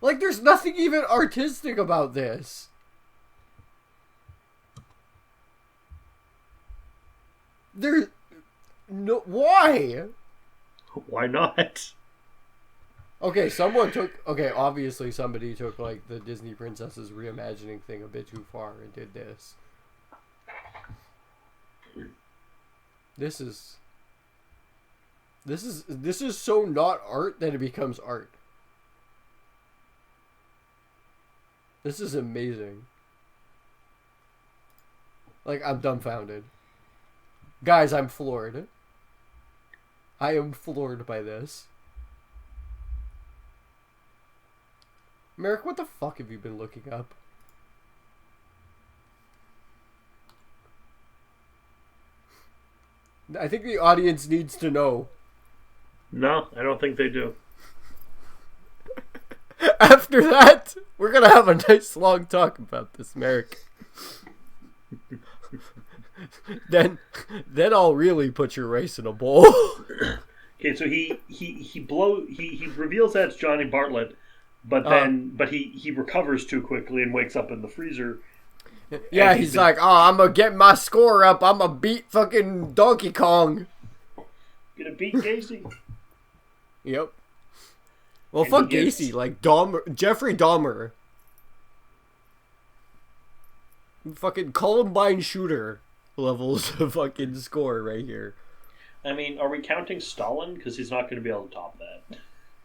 Like, there's nothing even artistic about this. There's no... Why? Why not? Okay, obviously somebody took, like, the Disney Princesses reimagining thing a bit too far and did this. This is so not art that it becomes art. This is amazing. Like, I'm dumbfounded. Guys, I'm floored. I am floored by this. Merrick, what the fuck have you been looking up? I think the audience needs to know. No, I don't think they do. After that, we're gonna have a nice long talk about this, Merrick. Then I'll really put your race in a bowl. Okay, so he reveals that's Johnny Bartlett, but he recovers too quickly and wakes up in the freezer. Yeah, he's like, oh, I'm gonna get my score up. I'm gonna beat fucking Donkey Kong. Gonna beat Gacy. Yep. Well, And fuck he gets- Gacy, like Jeffrey Dahmer. Fucking Columbine shooter levels of fucking score right here. I mean, are we counting Stalin? Because he's not going to be able to top that.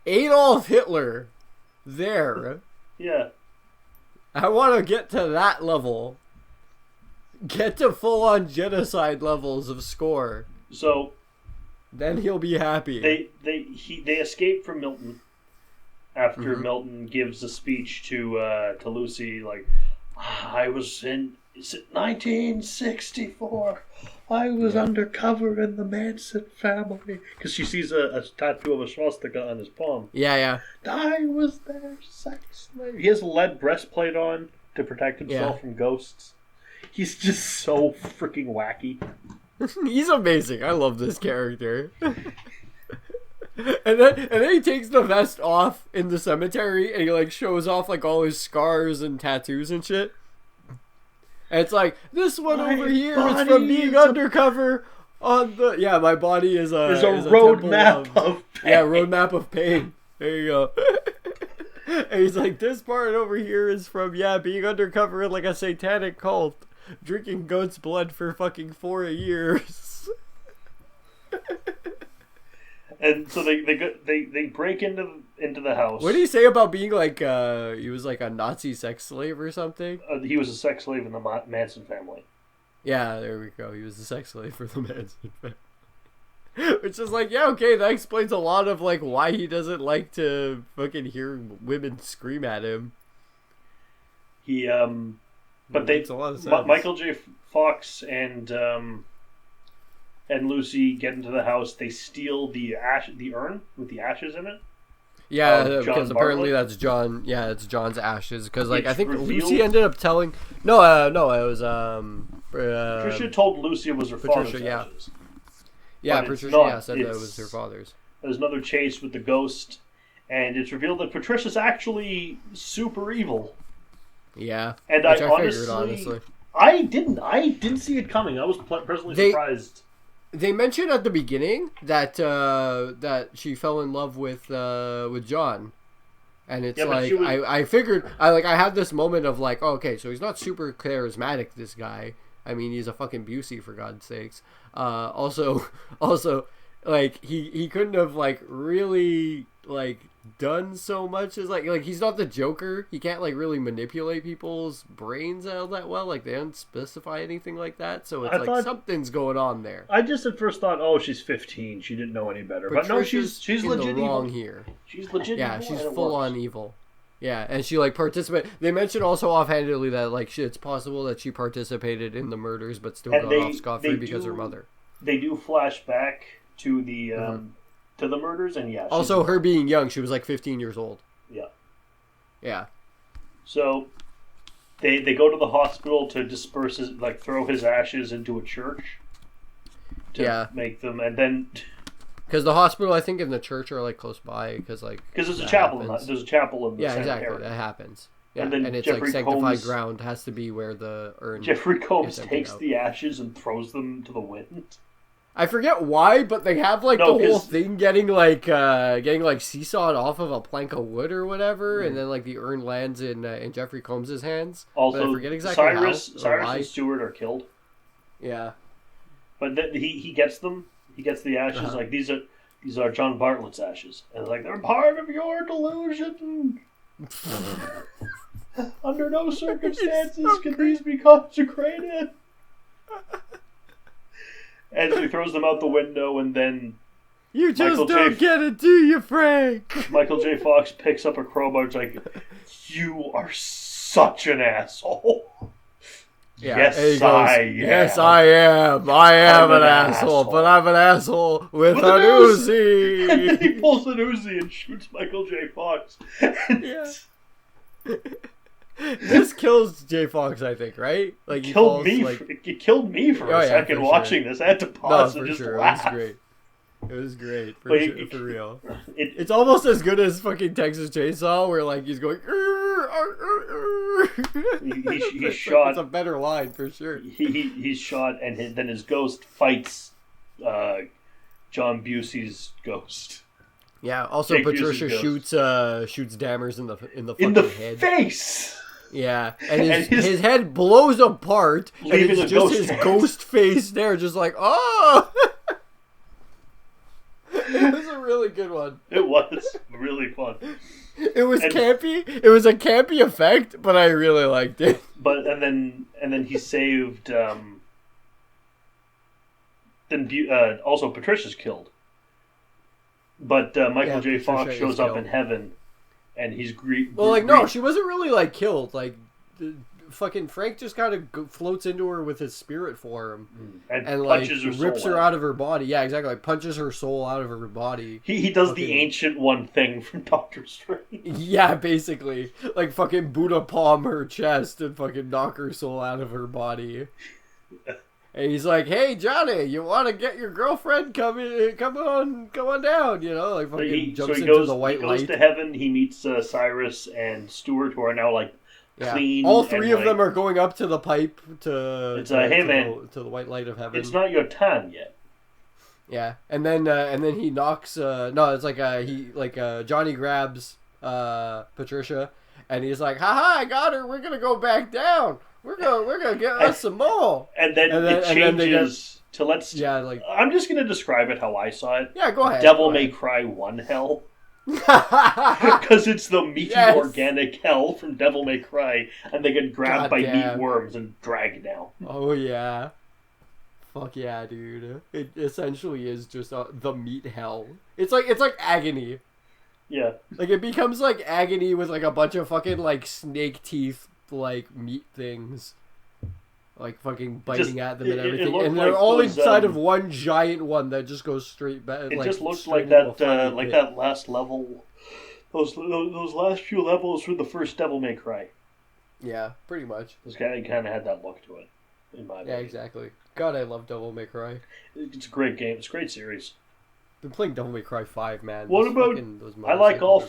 Adolf Hitler. There. Yeah. I want to get to that level. Get to full-on genocide levels of score. So then he'll be happy. they escape from Milton after Milton gives a speech to Lucy, like, I was in 1964. I was undercover in the Manson family. Because she sees a tattoo of a swastika on his palm. Yeah. I was their sex slave. He has a lead breastplate on to protect himself from ghosts. He's just so freaking wacky. He's amazing. I love this character. And then he takes the vest off in the cemetery and he like shows off like all his scars and tattoos and shit. And it's like, this one over here is from being undercover on the... Yeah, my body is a roadmap of pain. Yeah, roadmap of pain. There you go. And he's like, this part over here is from, being undercover in like a satanic cult. Drinking goat's blood for fucking 4 years. And so they break into the house. What did he say about being like he was like a Nazi sex slave or something? He was a sex slave in the Manson family. Yeah, there we go. He was a sex slave for the Manson family. Which is like, okay, that explains a lot of like why he doesn't like to fucking hear women scream at him. He but makes a lot of sense. Michael J. Fox and Lucy get into the house. They steal the urn with the ashes in it. Yeah, because apparently that's John. Yeah, it's John's ashes. Because like I think Lucy ended up telling. No, it was Patricia told Lucy it was her father's ashes. Yeah, Patricia said that it was her father's. There's another chase with the ghost, and it's revealed that Patricia's actually super evil. Yeah, and I honestly, I didn't see it coming. I was personally surprised. They mentioned at the beginning that that she fell in love with John, and it's like I figured I had this moment of like, oh, okay, so he's not super charismatic, this guy. I mean, he's a fucking Busey, for God's sakes. Also, like he couldn't have like really like done so much as like he's not the Joker. He can't like really manipulate people's brains all that well. Like they don't specify anything like that. So it's like something's going on there. I just at first thought, oh, she's 15. She didn't know any better. But no, she's legit the wrong evil. Here. She's legit evil. Yeah, she's full on evil. Yeah, and she like participated. They mentioned also offhandedly that like it's possible that she participated in the murders, but still got off scot-free because her mother. They do flash back to the to the murders, and also her being young, she was like 15 years old. Yeah. So they go to the hospital to disperse his, like throw his ashes into a church to make them, and then. Because the hospital, I think, and the church are like close by. Because there's a chapel. There's a chapel in the exactly. That happens. Yeah. And it's Jeffrey like sanctified Combs, ground has to be where the urn. Jeffrey Combs takes the ashes and throws them to the wind. I forget why, but they have like the whole thing getting seesawed off of a plank of wood or whatever, and then like the urn lands in Jeffrey Combs' hands. Also, but I forget exactly Cyrus why. and Stewart are killed. Yeah, but he gets them. He gets the ashes. Like these are John Bartlett's ashes, and like they're part of your delusion. Under no circumstances can these be consecrated. And so he throws them out the window, and then you just don't get it, do you, Frank? Michael J. Fox picks up a crowbar. It's like, you are such an asshole. Yeah, yes, I am. Yes, I am. I am an asshole, but I'm an asshole with an Uzi. And then he pulls an Uzi and shoots Michael J. Fox. Yeah. This kills J. Fox, I think, right? Like it killed me for a second watching this. I had to pause and just laugh. It was great. For real. It's almost as good as fucking Texas Chainsaw, where like he's going. He's shot. It's a better line for sure. He's shot, and then his ghost fights John Busey's ghost. Yeah. Also, Jake Patricia shoots Dammers in the fucking head. Face. Yeah, and his head blows apart, and it's just his ghost face there, just like, oh! It was a really good one. It was really fun. It was campy. It was a campy effect, but I really liked it. But and then he saved. Also Patricia's killed. But Michael J. Fox shows up in heaven. and he's Well, like, no, she wasn't really, like, killed. Like, fucking Frank just kind of floats into her with his spirit form. And like, punches her rips soul her out of her body. Yeah, exactly. Like, punches her soul out of her body. He does the Ancient One thing from Doctor Strange. Yeah, basically. Like, fucking Buddha palm her chest and fucking knock her soul out of her body. And he's like, "Hey, Johnny, you want to get your girlfriend? Come on down." You know, like fucking jumps into the white light. He goes to heaven. He meets Cyrus and Stuart, who are now like clean. All three of them are going up to the pipe to to the white light of heaven. It's not your time yet. Yeah, and then he knocks. No, it's like Johnny grabs Patricia, and he's like, "Haha, I got her. We're gonna go back down. We're gonna get us some more." And then it changes to let's. Yeah, like I'm just gonna describe it how I saw it. Yeah, go ahead. Devil May Cry 1 hell. Because it's the meaty organic hell from Devil May Cry, and they get grabbed by meat worms and dragged down. Oh yeah, fuck yeah, dude! It essentially is just the meat hell. It's like agony. Yeah, like it becomes like agony with like a bunch of fucking like snake teeth like meat things, like fucking biting at them and everything, and they're all those, inside of one giant one that just goes straight back. It just looked like that, that last level, those last few levels from the first Devil May Cry. Yeah, pretty much. This guy kind of had that look to it, in my opinion. Yeah, exactly. God, I love Devil May Cry. It's a great game. It's a great series. Been playing Devil May Cry 5, man. What about? I like all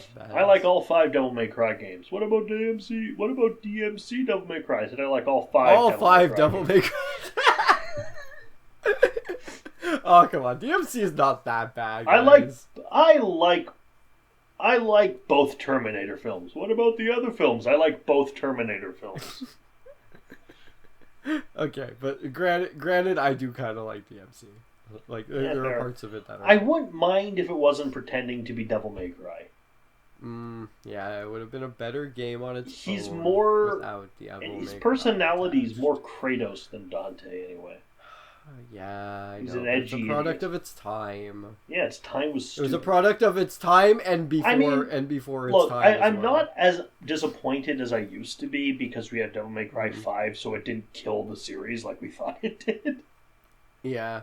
5 Devil May Cry games. What about DMC? What about DMC Devil May Cry? I said I like all 5. All 5 Devil May Cry. Oh come on, DMC is not that bad. Guys. I like both Terminator films. What about the other films? I like both Terminator films. Okay, but granted, I do kind of like DMC. Like there are parts of it that are. I wouldn't mind if it wasn't pretending to be Devil May Cry. Yeah, it would have been a better game on its own. He's more without Devil and his May personality is more Kratos than Dante, anyway. Yeah, he's know. an edgy. It's a product of its time. Yeah, its time was. Stupid. It was a product of its time and before its time. I'm not as disappointed as I used to be because we had Devil May Cry 5, so it didn't kill the series like we thought it did. Yeah.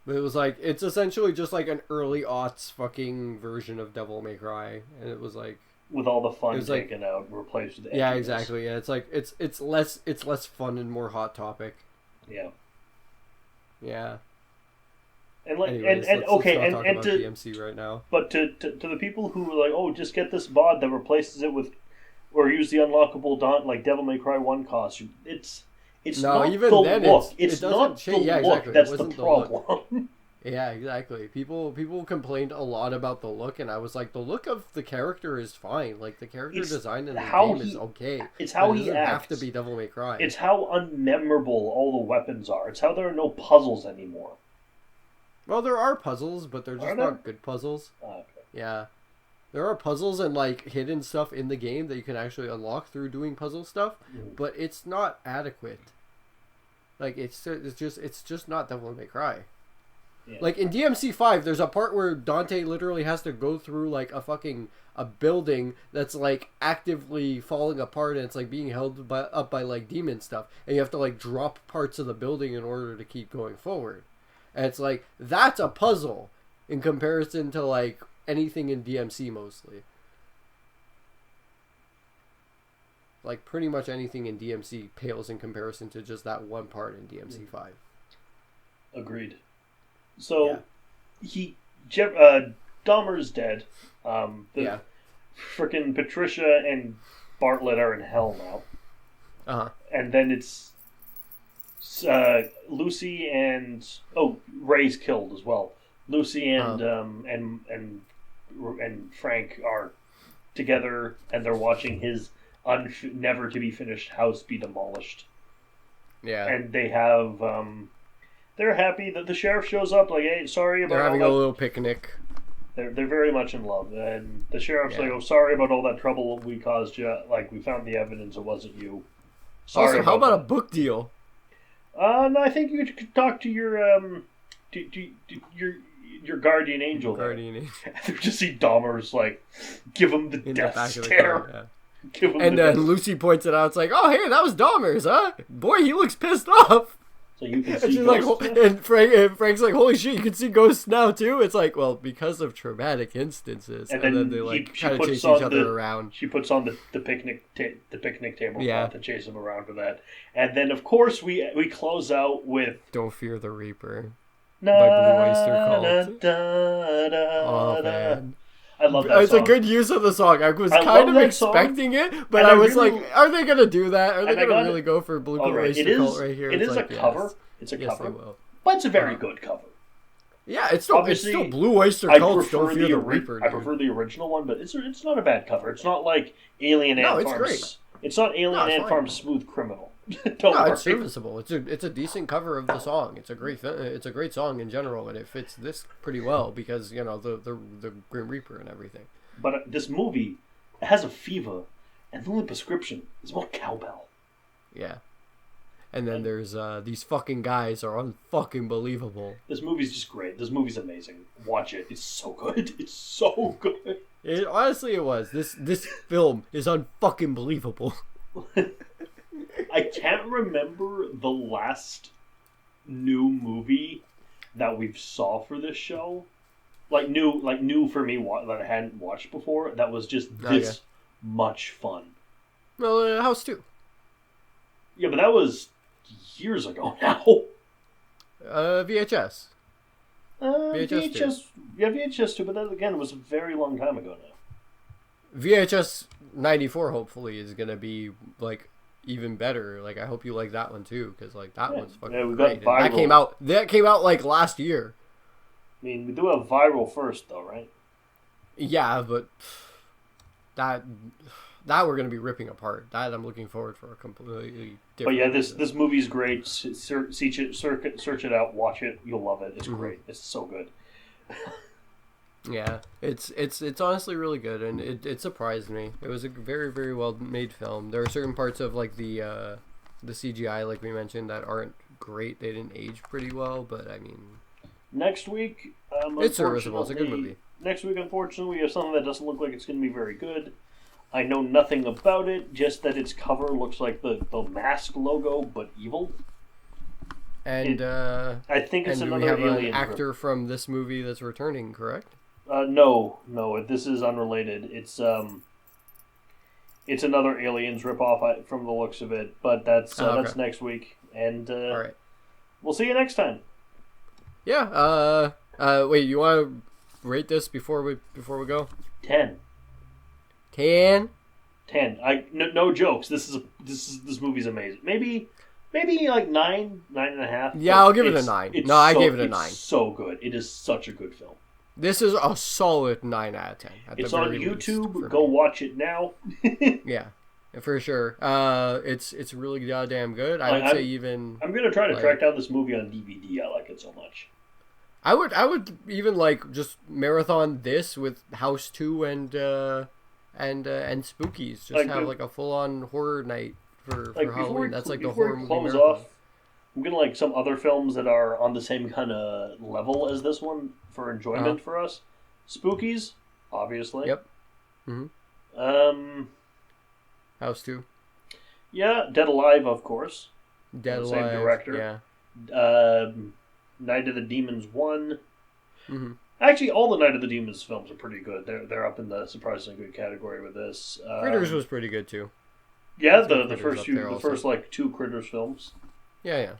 But it was like, it's essentially just like an early aughts fucking version of Devil May Cry, and it was like with all the fun taken out and replaced with edginess. Yeah, exactly. Yeah, it's like it's less fun and more hot topic. Yeah. Yeah. And like Anyways, and let's okay not talk and about to DMC right now. But to the people who are like, oh, just get this mod that replaces it with, or use the unlockable like Devil May Cry 1 costume. It's no, not even the then look. It's not change. the Yeah, look exactly. that's the problem. Yeah, exactly. People complained a lot about the look, and I was like, the look of the character is fine. Like the character design in the game is okay. It's how he he doesn't acts. have to be Devil May Cry. It's how unmemorable all the weapons are. It's how there are no puzzles anymore. Well, there are puzzles, but they're just not good puzzles. Oh, okay. Yeah. There are puzzles and like hidden stuff in the game that you can actually unlock through doing puzzle stuff, but it's not adequate. Like it's just not Devil May Cry. Yeah. Like in DMC 5, there's a part where Dante literally has to go through like a building that's like actively falling apart, and it's like being held up by like demon stuff, and you have to like drop parts of the building in order to keep going forward. And it's like, that's a puzzle in comparison to like anything in DMC mostly. Like pretty much anything in DMC pales in comparison to just that one part in DMC 5. Agreed. So Dahmer's dead. Frickin' Patricia and Bartlett are in hell now. And then it's Lucy and Ray's killed as well. Lucy and Frank are together, and they're watching his never to be finished house be demolished. Yeah, and they have they're happy that the sheriff shows up. Like, hey, sorry about. They're having a little picnic. They're very much in love, and the sheriff's like, "Oh, sorry about all that trouble we caused you. Like, we found the evidence; it wasn't you." Sorry. Also, how about a book deal? No, I think you could talk to your your guardian angel there. Guardian angel. You just see Dahmer's like, give him the In death the back of the stare. car, yeah. Give him And the then death. Lucy points it out. It's like, oh, hey, that was Dahmer's, huh? Boy, he looks pissed off. So you can And see she's like, ghosts now? and Frank's like, holy shit, you can see ghosts now too. It's like, well, because of traumatic instances, and then they like she kind of puts chase on each other around. She puts on the picnic table Yeah. to chase him around for that, and then of course we close out with Don't Fear the Reaper na, by Blue Oyster Cult. da, da, Oh da. man. I love that It's song. a good use of the song. I was I kind love of that song, expecting it, but and I I was really- like, are they gonna do that? Are they and I gonna got really it. go for Blue All right, Oyster it is. Cult right here? It It's is like, a cover. yes. It's a Yes, cover, they will. but it's a very good cover. Yeah, it's still Obviously, Blue Oyster I Cult's prefer Don't Fear the the Reaper. I dude. prefer the original one, but it's not a bad cover. It's not like Alien No, Ant it's Farm's. great. It's not Alien No, it's Ant fine. Farm's Smooth Criminal. Don't No, worry. it's serviceable. It's a decent cover of the song. It's a great song in general, and it fits this pretty well because you know the Grim Reaper and everything. But this movie has a fever, and the only prescription is more cowbell. Yeah. And then there's these fucking guys are unfucking believable. This movie's just great. This movie's amazing. Watch it. It's so good. It's so good. It honestly it was. This film is unfucking believable. I can't remember the last new movie that we saw for this show. Like new for me that I hadn't watched before. That was just this much fun. Well, House 2. Yeah, but that was years ago now. VHS. VHS, yeah, VHS too, but that again was a very long time ago now. VHS 94 hopefully is gonna be like even better. Like I hope you like that one too, because like that one's fucking we got great. And that came out like last year. I mean, we do have Viral first though, right? Yeah, but that we're gonna be ripping apart. That I'm looking forward for a completely different. But yeah, this movie's great. Search it out, watch it. You'll love it. It's great. It's so good. Yeah, it's honestly really good, and it surprised me. It was a very very well made film. There are certain parts of like the CGI, like we mentioned, that aren't great. They didn't age pretty well, but I mean, next week, it's serviceable. It's a good movie. Next week, unfortunately, we have something that doesn't look like it's going to be very good. I know nothing about it, just that its cover looks like the Mask logo, but evil. And I think it's and another we have Alien an actor from this movie that's returning, correct? No, this is unrelated. It's another Aliens ripoff from the looks of it, but that's next week, and all right, we'll see you next time. Yeah. Wait, you want to rate this before we go? 10. 10. No jokes. This movie's amazing. Maybe like 9.5. Yeah, I'll give it a 9. No, I gave it a 9. It's so good. It is such a good film. This is a solid 9 out of 10. It's on YouTube. Go watch it now. Yeah, for sure. It's really goddamn good. I would say even. I'm gonna try to track down this movie on DVD. I like it so much. I would even like just marathon this with House 2 and Spookies. Just have like a full on horror night for Halloween. That's like the horror movie marathon. Off, I'm gonna like some other films that are on the same kind of level as this one for enjoyment for us. Spookies, obviously. Yep. Mm-hmm. House 2. Yeah, Dead Alive, of course. Dead Alive. Same director. Yeah. Night of the Demons 1. Mm-hmm. Actually, all the Night of the Demons films are pretty good. They're up in the surprisingly good category with this. Critters was pretty good too. Yeah, the first like 2 Critters films. Yeah.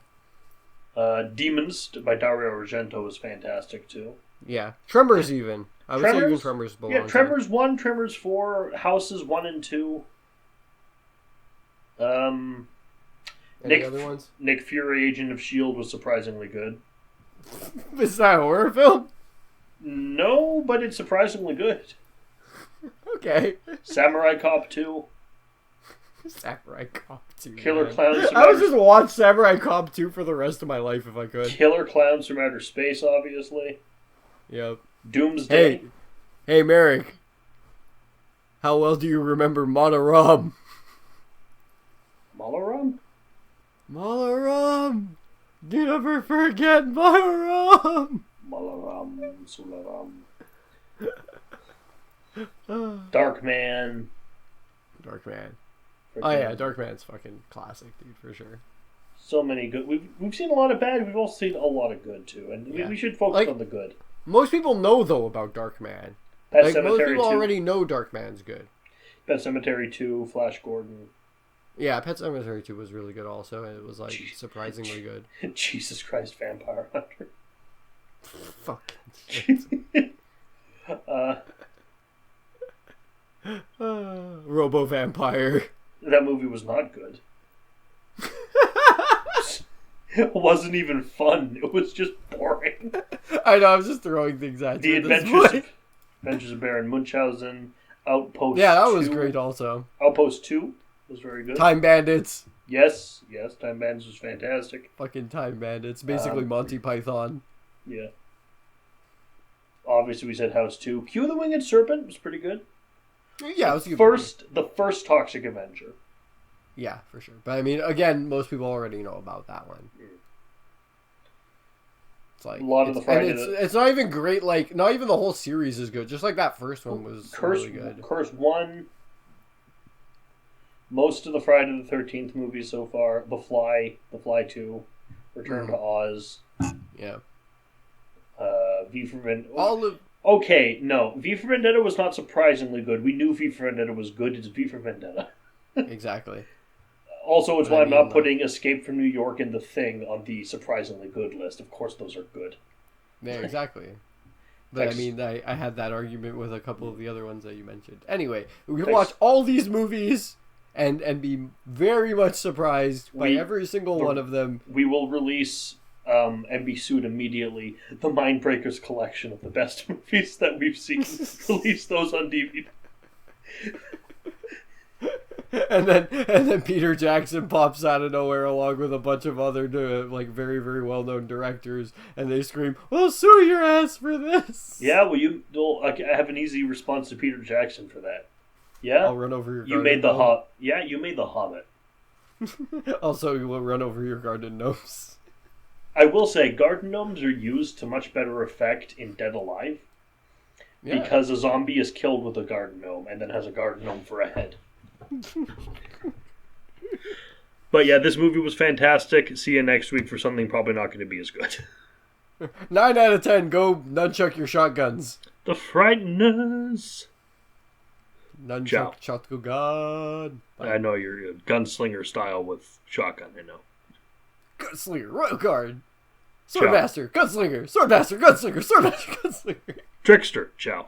Demons by Dario Argento was fantastic too. Yeah, Tremors even. I would say even Tremors belongs. Yeah, Tremors 1, Tremors 4, Houses 1 and 2. Any other ones? Nick Fury, Agent of S.H.I.E.L.D. was surprisingly good. Is that a horror film? No, but it's surprisingly good. Okay. Samurai Cop 2. Samurai Cop 2. Killer Clowns from I would just watch Samurai Cop 2 for the rest of my life if I could. Killer Clowns from Outer Space, obviously. Yep. Doomsday. Hey, Merrick. How well do you remember Malaram? Malaram? Malaram! Never forget Malaram! Malaram, Sularam. Darkman. Darkman. Oh yeah, Darkman's fucking classic, dude, for sure. So many good. We've seen a lot of bad. We've also seen a lot of good too, and we should focus on the good. Most people know though about Darkman. Pet Sematary most people 2. already know Darkman's good. Pet Sematary 2, Flash Gordon. Yeah, Pet Sematary 2 was really good also, and it was like surprisingly good. Jesus Christ, Vampire Hunter. Fucking shit. Robo Vampire. That movie was not good. It wasn't even fun. It was just boring. I know, I was just throwing things at you. The Adventures of Baron Munchausen, Outpost 2. Yeah, that was great also. Outpost 2 was very good. Time Bandits. Yes, Time Bandits was fantastic. Fucking Time Bandits. Basically Monty Python. Yeah. Obviously we said House 2. Q the Winged Serpent was pretty good. Yeah, it was the first Toxic Avenger. Yeah, for sure. But I mean, again, most people already know about that one. It's like a lot of the Friday. It's not even great. Like, not even the whole series is good. Just like that first one was really good. Curse 1. Most of the Friday the 13th movies so far. The Fly 2, Return to Oz. Yeah. V for Vendetta. Okay, no. V for Vendetta was not surprisingly good. We knew V for Vendetta was good. It's V for Vendetta. Exactly. Also, it's why I'm not putting Escape from New York and The Thing on the surprisingly good list. Of course, those are good. Yeah, exactly. But I mean, I had that argument with a couple of the other ones that you mentioned. Anyway, we can watch all these movies and be very much surprised by every single one of them. We will release and be sued immediately the Mindbreakers collection of the best movies that we've seen. Release those on DVD. And then Peter Jackson pops out of nowhere along with a bunch of other like very, very well known directors, and they scream, "We'll sue your ass for this!" Yeah, well, I have an easy response to Peter Jackson for that. Yeah, I'll run over your. You made the Hobbit. Yeah, you made the Hobbit. Also, you will run over your garden gnomes. I will say, garden gnomes are used to much better effect in Dead Alive, because a zombie is killed with a garden gnome and then has a garden gnome for a head. But yeah, this movie was fantastic. See you next week for something probably not going to be as good. 9 out of 10. Go nunchuck your shotguns. The Frighteners. Nunchuck shotgun gun. I know you're a gunslinger style with shotgun. I know. Gunslinger, Royal Guard. Swordmaster, Gunslinger, Swordmaster, Gunslinger, Swordmaster, Gunslinger. Trickster, ciao.